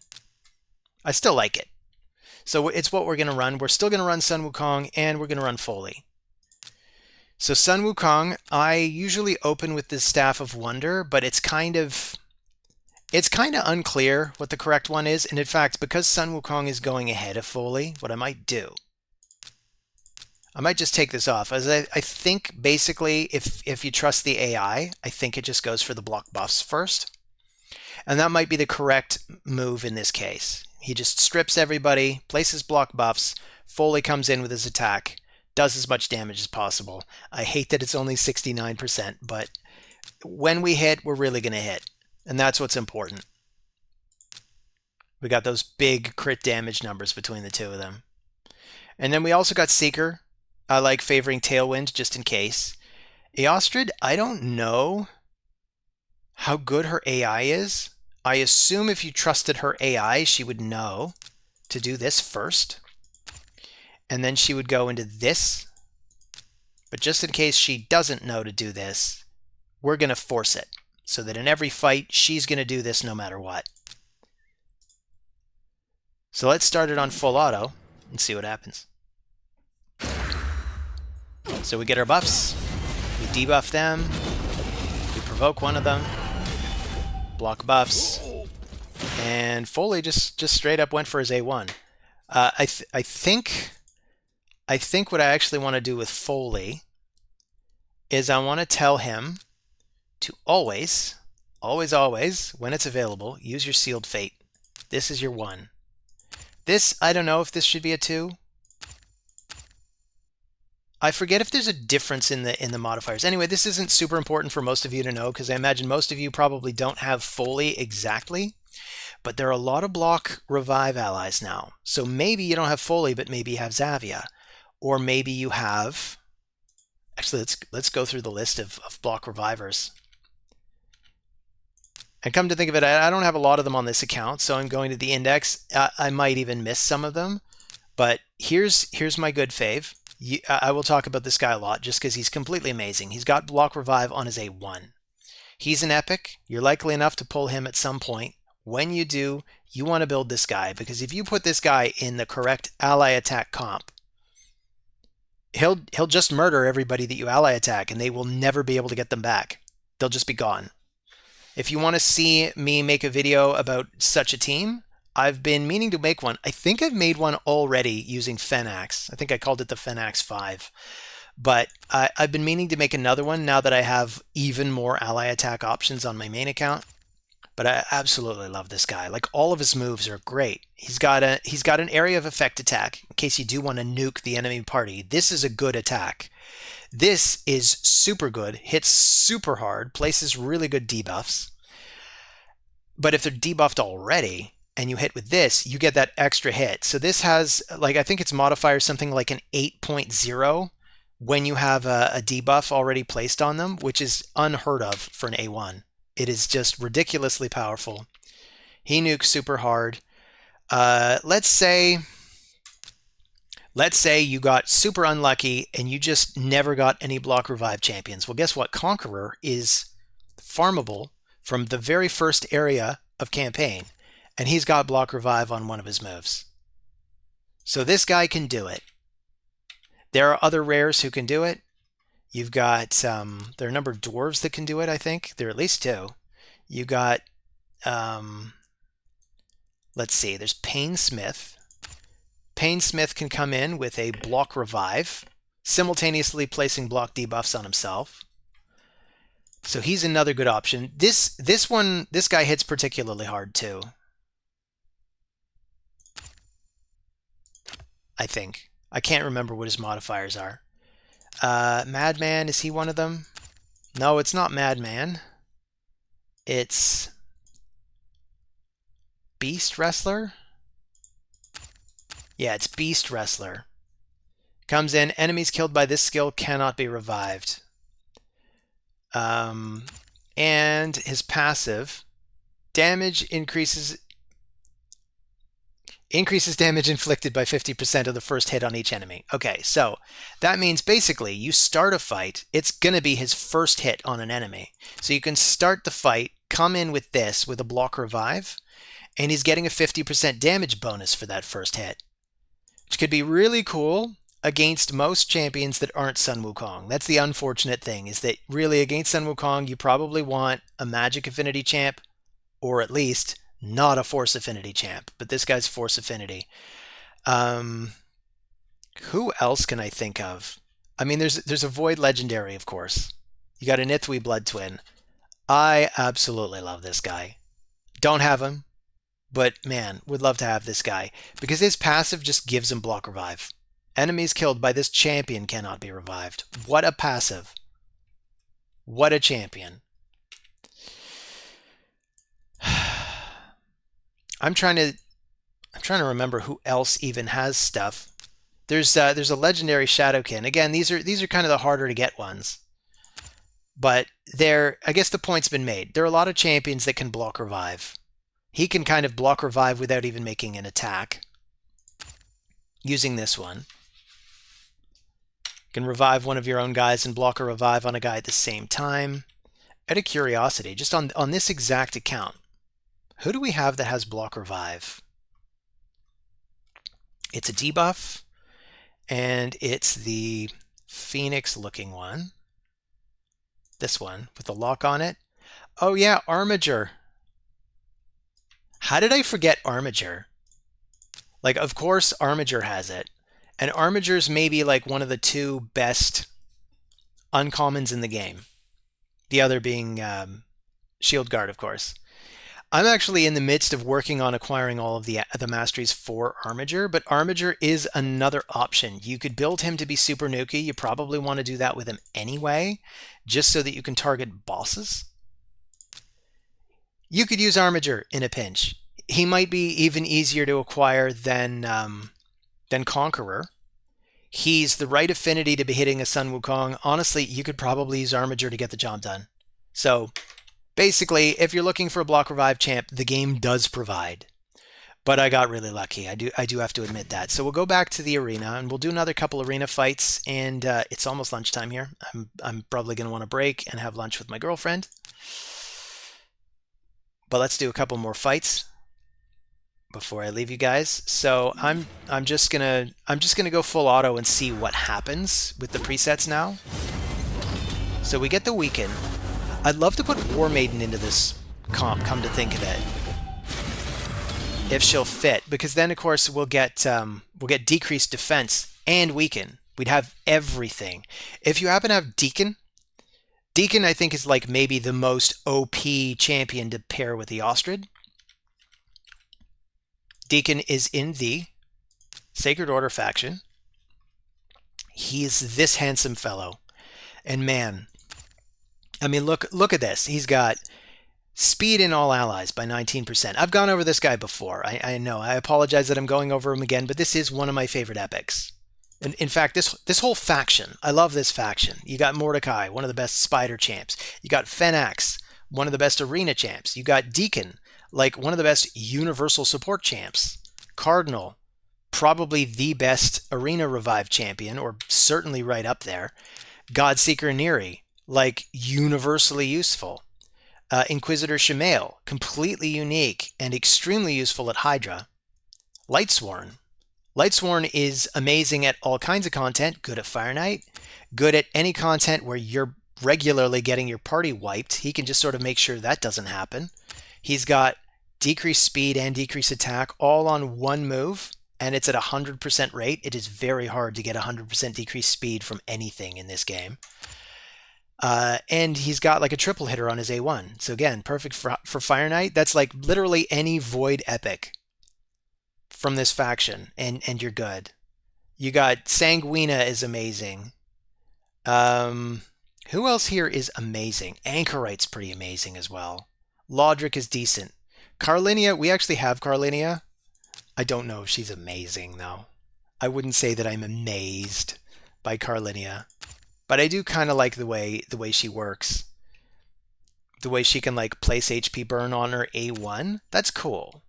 I still like it. So it's what we're going to run. We're still going to run Sun Wukong, and we're going to run Foley. So Sun Wukong, I usually open with the Staff of Wonder, but it's kind of unclear what the correct one is. And in fact, because Sun Wukong is going ahead of Foley, what I might do, I might just take this off. As I think basically if you trust the AI, I think it just goes for the block buffs first. And that might be the correct move in this case. He just strips everybody, places block buffs, Foley comes in with his attack, does as much damage as possible. I hate that it's only 69%, but when we hit, we're really going to hit. And that's what's important. We got those big crit damage numbers between the two of them. And then we also got Seeker. I like favoring Tailwind just in case. Eostrid, I don't know how good her AI is. I assume if you trusted her AI, she would know to do this first. And then she would go into this. But just in case she doesn't know to do this, we're going to force it. So that in every fight, she's going to do this no matter what. So let's start it on full auto and see what happens. So we get our buffs. We debuff them. We provoke one of them. Block buffs. And Foley just straight up went for his A1. I think what I actually want to do with Foley is I want to tell him to always, when it's available, use your Sealed Fate. This is your 1. This, I don't know if this should be a 2. I forget if there's a difference in the modifiers. Anyway, this isn't super important for most of you to know because I imagine most of you probably don't have Foley exactly. But there are a lot of block revive allies now. So maybe you don't have Foley, but maybe you have Xavia. Or maybe you have... Actually, let's go through the list of block revivers. And come to think of it, I don't have a lot of them on this account, so I'm going to the index. I might even miss some of them. But here's my good fave. I will talk about this guy a lot just because he's completely amazing. He's got block revive on his A1. He's an epic. You're likely enough to pull him at some point. When you do, you want to build this guy because if you put this guy in the correct ally attack comp, he'll just murder everybody that you ally attack and they will never be able to get them back. They'll just be gone. If you want to see me make a video about such a team, I've been meaning to make one. I think I've made one already using Fenax. I think I called it the Fenax 5. But I've been meaning to make another one now that I have even more ally attack options on my main account. But I absolutely love this guy. Like, all of his moves are great. He's got an area of effect attack in case you do want to nuke the enemy party. This is a good attack. This is super good, hits super hard, places really good debuffs. But if they're debuffed already and you hit with this, you get that extra hit. So this has, like, I think its modifier is something like an 8.0 when you have a debuff already placed on them, which is unheard of for an A1. It is just ridiculously powerful. He nukes super hard. Let's say you got super unlucky and you just never got any block revive champions. Well, guess what? Conqueror is farmable from the very first area of campaign, and he's got block revive on one of his moves. So this guy can do it. There are other rares who can do it. You've got, there are a number of dwarves that can do it, I think. There are at least 2. You got, let's see, there's Painsmith. Painsmith can come in with a block revive, simultaneously placing block debuffs on himself. So he's another good option. This guy hits particularly hard too, I think. I can't remember what his modifiers are. Madman, is he one of them? No, it's not Madman. It's Beast Wrestler? Yeah, it's Beast Wrestler. Comes in, enemies killed by this skill cannot be revived. And his passive, damage increases damage inflicted by 50% of the first hit on each enemy. Okay, so that means basically you start a fight, it's going to be his first hit on an enemy. So you can start the fight, come in with this, with a block revive, and he's getting a 50% damage bonus for that first hit, which could be really cool against most champions that aren't Sun Wukong. That's the unfortunate thing, is that really against Sun Wukong, you probably want a magic affinity champ, or at least not a force affinity champ, but this guy's force affinity. Who else can I think of? I mean, there's a Void Legendary, of course. You got an Ithwi Blood Twin. I absolutely love this guy. Don't have him, but man, would love to have this guy because his passive just gives him block revive. Enemies killed by this champion cannot be revived. What a passive. What a champion. I'm trying to remember who else even has stuff. There's a legendary Shadowkin. Again, these are kind of the harder to get ones. But I guess the point's been made. There are a lot of champions that can block revive. He can kind of block revive without even making an attack. Using this one. You can revive one of your own guys and block a revive on a guy at the same time. Out of curiosity, just on this exact account, who do we have that has block revive? It's a debuff, and it's the Phoenix-looking one. This one, with the lock on it. Oh yeah, Armiger. How did I forget Armiger? Like, of course Armiger has it. And Armiger's maybe like one of the two best uncommons in the game. The other being Shield Guard, of course. I'm actually in the midst of working on acquiring all of the masteries for Armiger, but Armiger is another option. You could build him to be super nuky. You probably want to do that with him anyway, just so that you can target bosses. You could use Armiger in a pinch. He might be even easier to acquire than Conqueror. He's the right affinity to be hitting a Sun Wukong. Honestly, you could probably use Armiger to get the job done. So basically, if you're looking for a block revive champ, the game does provide. But I got really lucky. I do have to admit that. So we'll go back to the arena and we'll do another couple arena fights. And it's almost lunchtime here. I'm probably going to want to break and have lunch with my girlfriend. But let's do a couple more fights before I leave you guys. So I'm just gonna go full auto and see what happens with the presets now. So we get the Weaken. I'd love to put War Maiden into this comp, come to think of it, if she'll fit, because then of course we'll get decreased defense and Weaken. We'd have everything. If you happen to have Deacon I think is like maybe the most OP champion to pair with the Eostrid. Deacon is in the Sacred Order faction. He's this handsome fellow. And man, I mean, look at this. He's got speed in all allies by 19%. I've gone over this guy before. I know. I apologize that I'm going over him again, but this is one of my favorite epics. And in fact, this whole faction, I love this faction. You got Mordecai, one of the best spider champs. You got Fenax, one of the best arena champs. You got Deacon, like one of the best universal support champs. Cardinal, probably the best arena revive champion, or certainly right up there. Godseeker Neri, like universally useful. Inquisitor Shemael, completely unique and extremely useful at Hydra. Lightsworn. Lightsworn is amazing at all kinds of content, good at Fire Knight, good at any content where you're regularly getting your party wiped. He can just sort of make sure that doesn't happen. He's got decreased speed and decreased attack all on one move, and it's at 100% rate. It is very hard to get 100% decreased speed from anything in this game. And he's got like a triple hitter on his A1. So again, perfect for Fire Knight. That's like literally any Void Epic from this faction, and you're good. You got Sanguina is amazing. Um, who else here is amazing? Anchorite's pretty amazing as well. Laudric is decent. Carlinia, we actually have Carlinia. I don't know if she's amazing though. I wouldn't say that I'm amazed by Carlinia, but I do kind of like the way she works. The way she can like place HP burn on her A1. That's cool.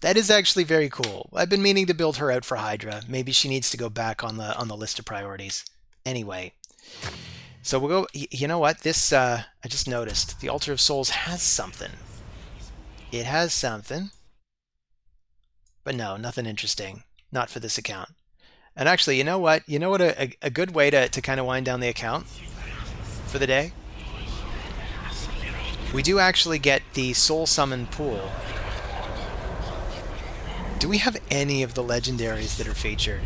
That is actually very cool. I've been meaning to build her out for Hydra. Maybe she needs to go back on the list of priorities. Anyway, so we'll go. You know what? This I just noticed the Altar of Souls has something. It has something, but no, nothing interesting. Not for this account. And actually, you know what? You know what? A good way to kind of wind down the account for the day. We do actually get the Soul Summon pool. Do we have any of the legendaries that are featured?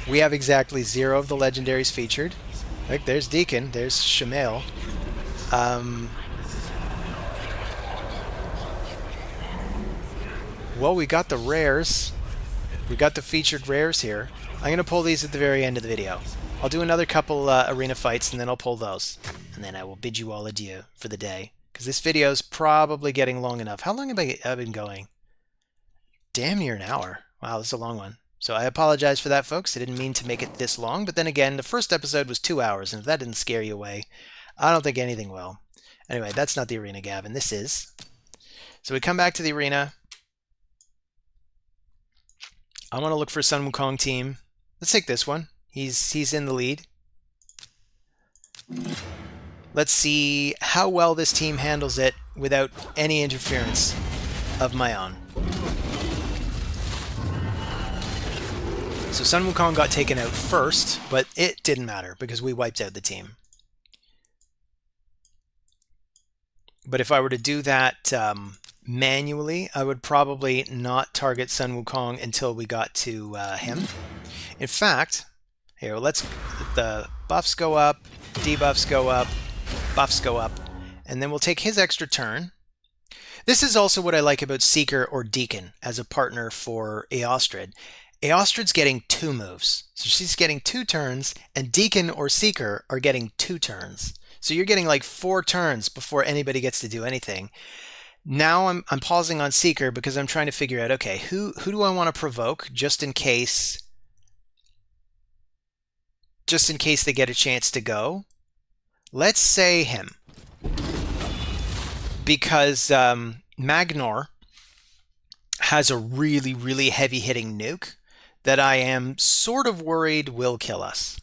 We have exactly 0 of the legendaries featured. Like, there's Deacon, there's Shamail. Well, we got the rares. We got the featured rares here. I'm going to pull these at the very end of the video. I'll do another couple arena fights, and then I'll pull those. And then I will bid you all adieu for the day. Because this video is probably getting long enough. How long have I been going? Damn near an hour. Wow, this is a long one. So I apologize for that, folks. I didn't mean to make it this long. But then again, the first episode was 2 hours. And if that didn't scare you away, I don't think anything will. Anyway, that's not the arena, Gavin. This is. So we come back to the arena. I want to look for Sun Wukong team. Let's take this one. He's in the lead. Let's see how well this team handles it without any interference of my own. So Sun Wukong got taken out first, but it didn't matter because we wiped out the team. But if I were to do that manually, I would probably not target Sun Wukong until we got to him. In fact, here, let's let the buffs go up, debuffs go up, buffs go up, and then we'll take his extra turn. This is also what I like about Seeker or Deacon as a partner for Eostrid. Eostrid's getting 2 moves. So she's getting 2 turns, and Deacon or Seeker are getting 2 turns. So you're getting like 4 turns before anybody gets to do anything. Now I'm pausing on Seeker because I'm trying to figure out, okay, who do I want to provoke just in case they get a chance to go? Let's say him. Because Magnor has a really, really heavy-hitting nuke that I am sort of worried will kill us.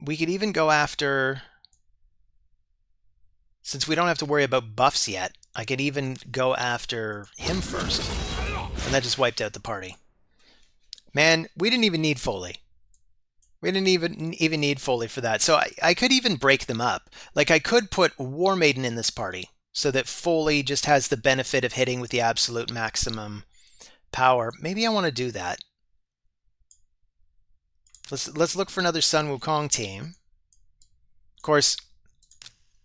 We could even go after... Since we don't have to worry about buffs yet, I could even go after him first. And that just wiped out the party. Man, we didn't even need Foley. We didn't even need Foley for that. So I could even break them up. Like, I could put War Maiden in this party so that Foley just has the benefit of hitting with the absolute maximum power. Maybe I want to do that. Let's look for another Sun Wukong team. Of course,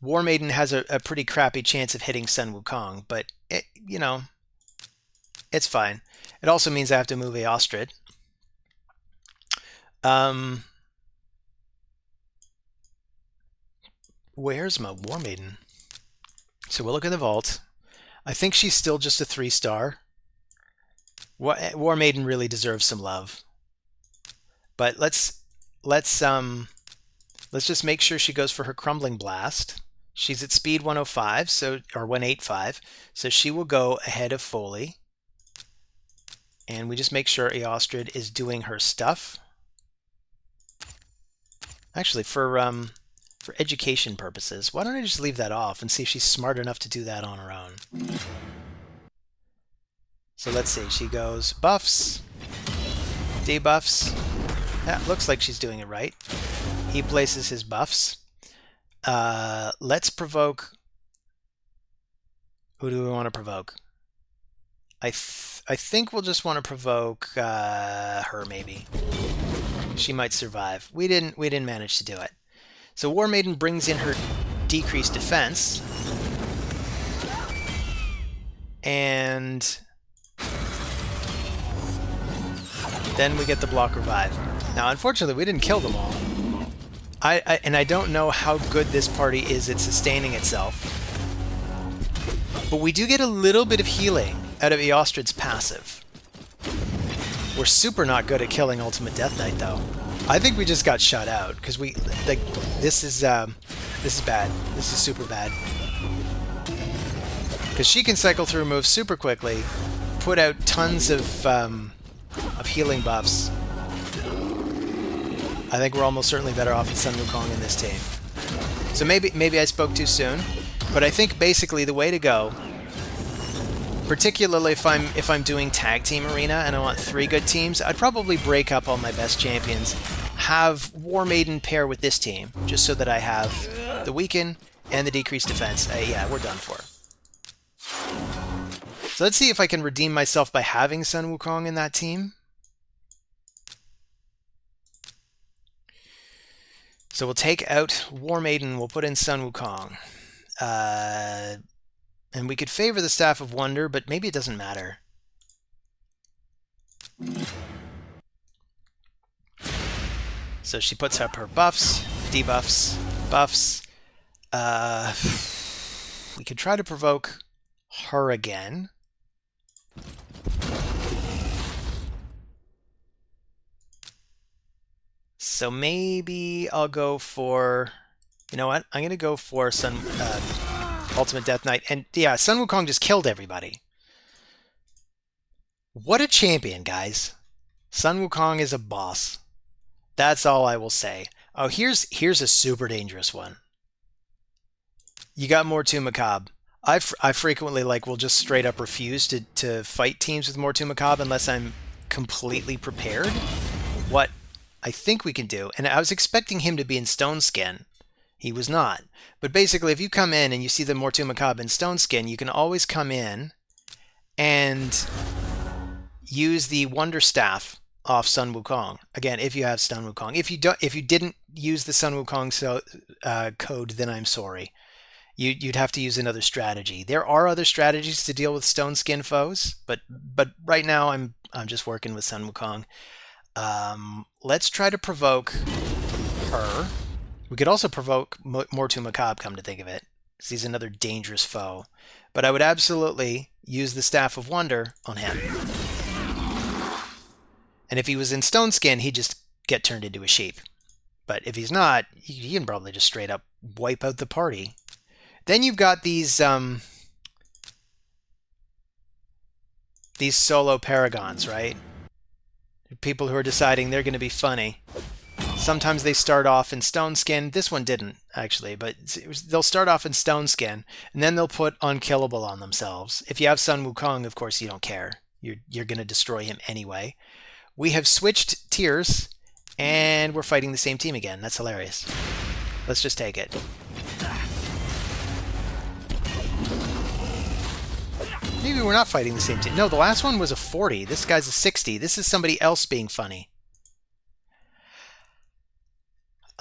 War Maiden has a pretty crappy chance of hitting Sun Wukong, but it, you know, it's fine. It also means I have to move Eostrid. Where's my War Maiden? So we'll look in the vault. I think she's still just a 3-star. War Maiden really deserves some love. But let's just make sure she goes for her Crumbling Blast. She's at speed 105, or 185, so she will go ahead of Foley. And we just make sure Eostrid is doing her stuff. Actually, for education purposes, why don't I just leave that off and see if she's smart enough to do that on her own? So let's see. She goes buffs, debuffs. Yeah, looks like she's doing it right. He places his buffs. Let's provoke. Who do we want to provoke? I think we'll just want to provoke her, maybe. she might survive. We didn't manage to do it. So War Maiden brings in her decreased defense. And then we get the block revive. Now, unfortunately, we didn't kill them all. I don't know how good this party is at sustaining itself. But we do get a little bit of healing out of Eostrid's passive. We're super not good at killing Ultimate Death Knight, though. I think we just got shut out because this is bad. This is super bad. Because she can cycle through moves super quickly, put out tons of healing buffs. I think we're almost certainly better off with Sun Wukong in this team. So maybe I spoke too soon, but I think basically the way to go, particularly if I'm doing tag team arena and I want 3 good teams, I'd probably break up all my best champions, have War Maiden pair with this team, just so that I have the weaken and the decreased defense. Yeah, we're done for. So let's see if I can redeem myself by having Sun Wukong in that team. So we'll take out War Maiden, we'll put in Sun Wukong. And we could favor the Staff of Wonder, but maybe it doesn't matter. So she puts up her buffs, debuffs, buffs. We could try to provoke her again. So maybe I'll go for, you know what? I'm going to go for Ultimate Death Knight. And yeah, Sun Wukong just killed everybody. What a champion, guys. Sun Wukong is a boss. That's all I will say. Oh, here's a super dangerous one. You got Mortu Macabre. I frequently will just straight up refuse to fight teams with Mortu Macabre unless I'm completely prepared. What I think we can do, and I was expecting him to be in Stone Skin. He was not. But basically, if you come in and you see the Mortu Macabre in Stone Skin, you can always come in and use the Wonder Staff off Sun Wukong. Again, if you have Sun Wukong. If you didn't use the Sun Wukong code, then I'm sorry. You'd have to use another strategy. There are other strategies to deal with Stone Skin foes, but right now I'm just working with Sun Wukong. Let's try to provoke her. We could also provoke Mortu Macabre, come to think of it, because he's another dangerous foe. But I would absolutely use the Staff of Wonder on him. And if he was in Stone Skin, he'd just get turned into a sheep. But if he's not, he can probably just straight up wipe out the party. Then you've got these solo paragons, right? People who are deciding they're going to be funny. Sometimes they start off in Stone Skin. This one didn't, actually, but they'll start off in Stone Skin, and then they'll put Unkillable on themselves. If you have Sun Wukong, of course, you don't care. You're going to destroy him anyway. We have switched tiers, and we're fighting the same team again. That's hilarious. Let's just take it. Maybe we're not fighting the same team. No, the last one was a 40. This guy's a 60. This is somebody else being funny.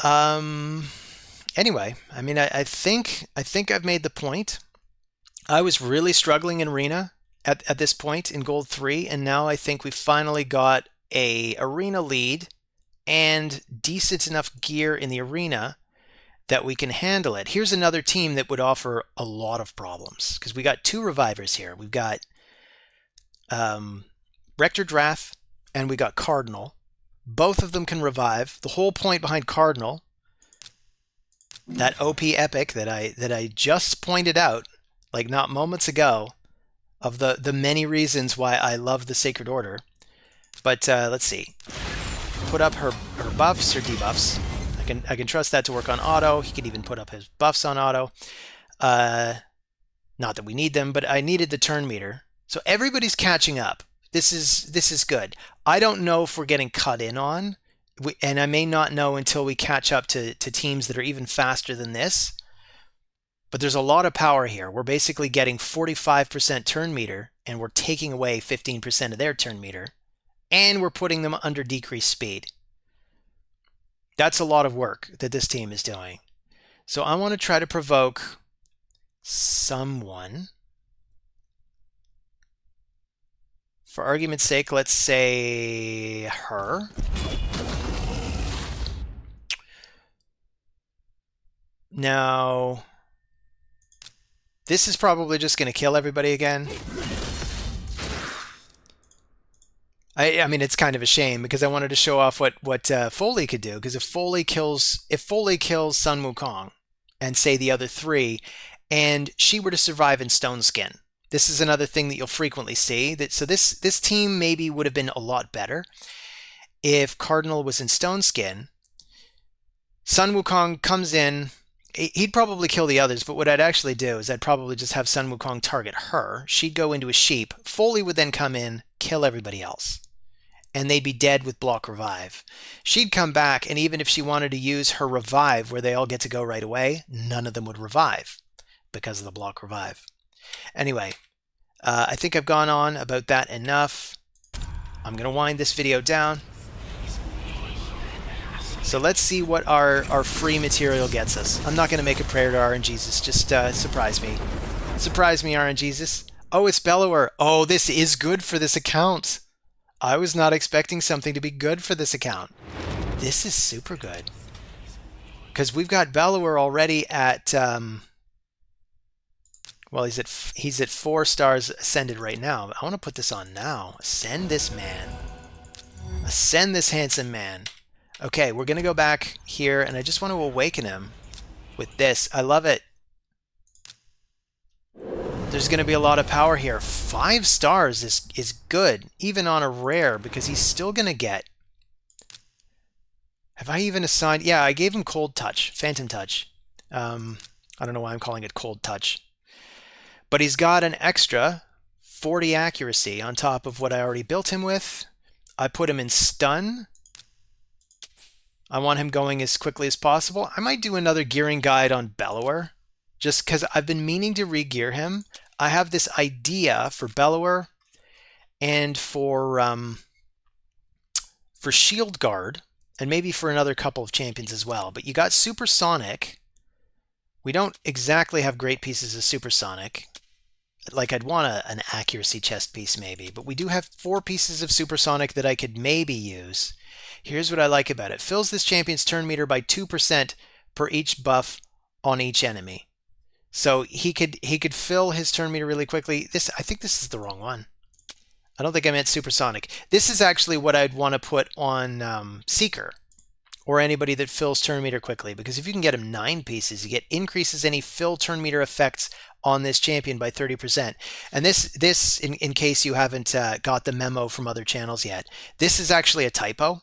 Anyway, I mean, I think I've made the point. I was really struggling in Arena at this point in Gold 3, and now I think we finally got a Arena lead and decent enough gear in the Arena that we can handle it. Here's another team that would offer a lot of problems, because we got 2 revivers here. We've got Rector Drath and we got Cardinal. Both of them can revive. The whole point behind Cardinal, that OP epic that I just pointed out, like not moments ago, of the many reasons why I love the Sacred Order. But let's see. Put up her buffs or debuffs. I can trust that to work on auto. He can even put up his buffs on auto. Not that we need them, but I needed the turn meter. So everybody's catching up. This is good. I don't know if we're getting cut in on, and I may not know until we catch up to teams that are even faster than this. But there's a lot of power here. We're basically getting 45% turn meter, and we're taking away 15% of their turn meter, and we're putting them under decreased speed. That's a lot of work that this team is doing. So I want to try to provoke someone. For argument's sake, let's say her. Now, this is probably just going to kill everybody again. I mean, it's kind of a shame because I wanted to show off what Foley could do. Because if Foley kills Sun Wukong and say the other three, and she were to survive in Stone Skin, this is another thing that you'll frequently see. So this team maybe would have been a lot better if Cardinal was in Stone Skin. Sun Wukong comes in. He'd probably kill the others, but what I'd actually do is I'd probably just have Sun Wukong target her. She'd go into a sheep. Foley would then come in, kill everybody else. And they'd be dead with block revive. She'd come back, and even if she wanted to use her revive, where they all get to go right away, none of them would revive because of the block revive. Anyway, I think I've gone on about that enough. I'm going to wind this video down. So let's see what our free material gets us. I'm not going to make a prayer to RNGesus. Just surprise me. Surprise me, RNGesus. Oh, it's Bellower. Oh, this is good for this account. I was not expecting something to be good for this account. This is super good. Because we've got Bellower already at... well, he's at 4 stars ascended right now. I want to put this on now. Ascend this man. Ascend this handsome man. Okay, we're going to go back here, and I just want to awaken him with this. I love it. There's going to be a lot of power here. 5 stars is good, even on a rare, because he's still going to get... Have I even assigned... Yeah, I gave him Cold Touch, Phantom Touch. I don't know why I'm calling it Cold Touch. But he's got an extra 40 accuracy on top of what I already built him with. I put him in Stun. I want him going as quickly as possible. I might do another gearing guide on Bellower, just because I've been meaning to re-gear him. I have this idea for Bellower and for Shield Guard, and maybe for another couple of champions as well. But you got Supersonic. We don't exactly have great pieces of Supersonic. Like, I'd want an accuracy chest piece maybe, but we do have 4 pieces of Supersonic that I could maybe use. Here's what I like about it. Fills this champion's turn meter by 2% per each buff on each enemy. So he could fill his turn meter really quickly. I think this is the wrong one. I don't think I meant Supersonic. This is actually what I'd want to put on Seeker, or anybody that fills turn meter quickly, because if you can get him 9 pieces, you get increases any fill turn meter effects on this champion by 30%. And this in case you haven't got the memo from other channels yet, this is actually a typo.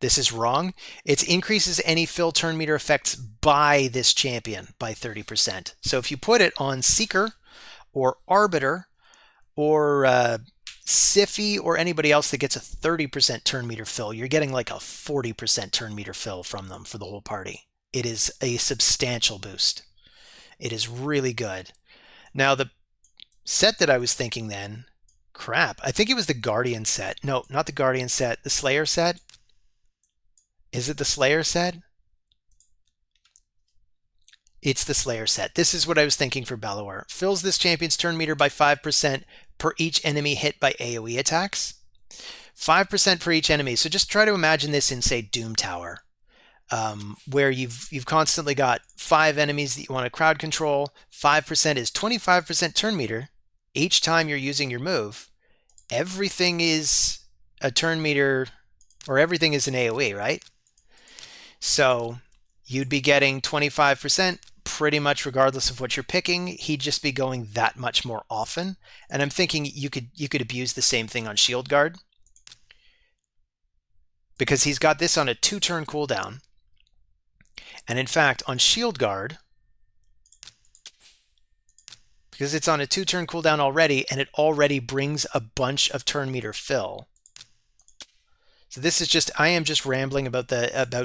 This is wrong. It increases any fill turn meter effects by this champion by 30%. So if you put it on Seeker or Arbiter or Siffy or anybody else that gets a 30% turn meter fill, you're getting like a 40% turn meter fill from them for the whole party. It is a substantial boost. It is really good. Now the set that I was thinking then, crap, I think it was the Guardian set. No, not the Guardian set, the Slayer set. Is it the Slayer set? It's the Slayer set. This is what I was thinking for Bellower. Fills this champion's turn meter by 5% per each enemy hit by AoE attacks. 5% per each enemy. So just try to imagine this in, say, Doom Tower, where you've constantly got 5 enemies that you want to crowd control. 5% is 25% turn meter each time you're using your move. Everything is a turn meter, or everything is an AoE, right? So you'd be getting 25% pretty much regardless of what you're picking. He'd just be going that much more often. And I'm thinking you could abuse the same thing on Shield Guard, because he's got this on a 2-turn cooldown. And in fact, on Shield Guard, because it's on a 2-turn cooldown already, and it already brings a bunch of turn meter fill. So this is just, I am just rambling about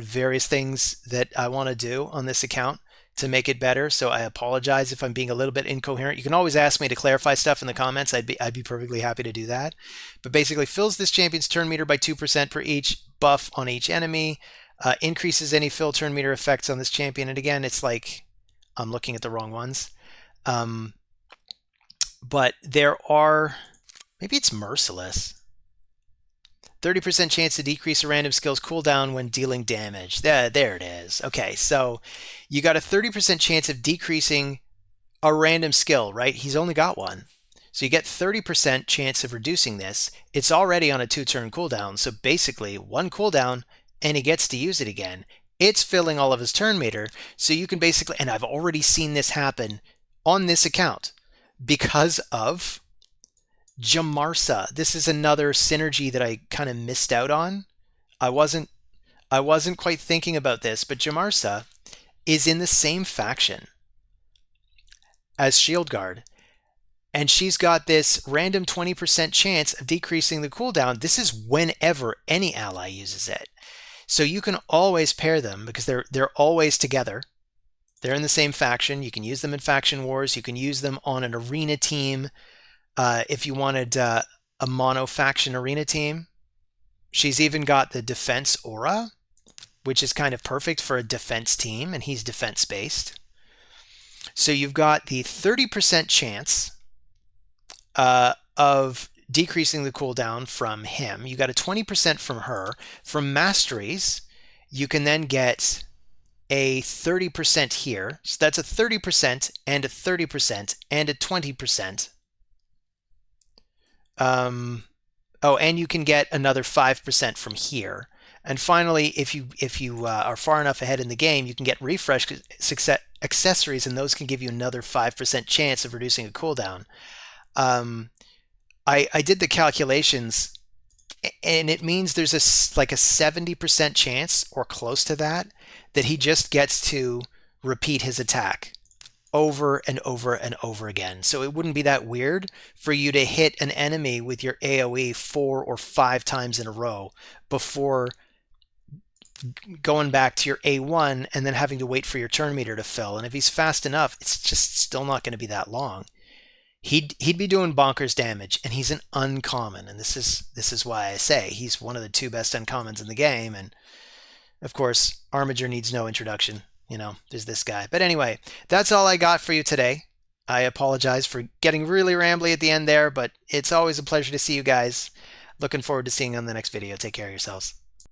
various things that I want to do on this account to make it better. So I apologize if I'm being a little bit incoherent. You can always ask me to clarify stuff in the comments. I'd be perfectly happy to do that. But basically fills this champion's turn meter by 2% per each buff on each enemy. Increases any fill turn meter effects on this champion. And again, it's like I'm looking at the wrong ones. But there are, maybe it's merciless. 30% chance to decrease a random skill's cooldown when dealing damage. There it is. Okay, so you got a 30% chance of decreasing a random skill, right? He's only got one. So you get 30% chance of reducing this. It's already on a 2-turn cooldown, so basically 1 cooldown and he gets to use it again. It's filling all of his turn meter, so you can basically, and I've already seen this happen on this account because of Jamarsa. This is another synergy that I kind of missed out on. I wasn't quite thinking about this, but Jamarsa is in the same faction as Shield Guard. And she's got this random 20% chance of decreasing the cooldown. This is whenever any ally uses it. So you can always pair them because they're always together. They're in the same faction. You can use them in faction wars. You can use them on an arena team. If you wanted a mono faction arena team. She's even got the defense aura, which is kind of perfect for a defense team, and he's defense based. So you've got the 30% chance of decreasing the cooldown from him. You got a 20% from her. From masteries, you can then get a 30% here. So that's a 30% and a 30% and a 20%. Oh, and you can get another 5% from here. And finally, if you are far enough ahead in the game, you can get refresh accessories, and those can give you another 5% chance of reducing a cooldown. I did the calculations, and it means there's like a 70% chance or close to that he just gets to repeat his attack over and over and over again. So it wouldn't be that weird for you to hit an enemy with your AoE 4 or 5 times in a row before going back to your A1 and then having to wait for your turn meter to fill. And if he's fast enough, it's just still not going to be that long. He'd be doing bonkers damage, and he's an uncommon, and this is why I say he's one of the 2 best uncommons in the game. And of course, Armiger needs no introduction. You know, there's this guy. But anyway, that's all I got for you today. I apologize for getting really rambly at the end there, but it's always a pleasure to see you guys. Looking forward to seeing you on the next video. Take care of yourselves.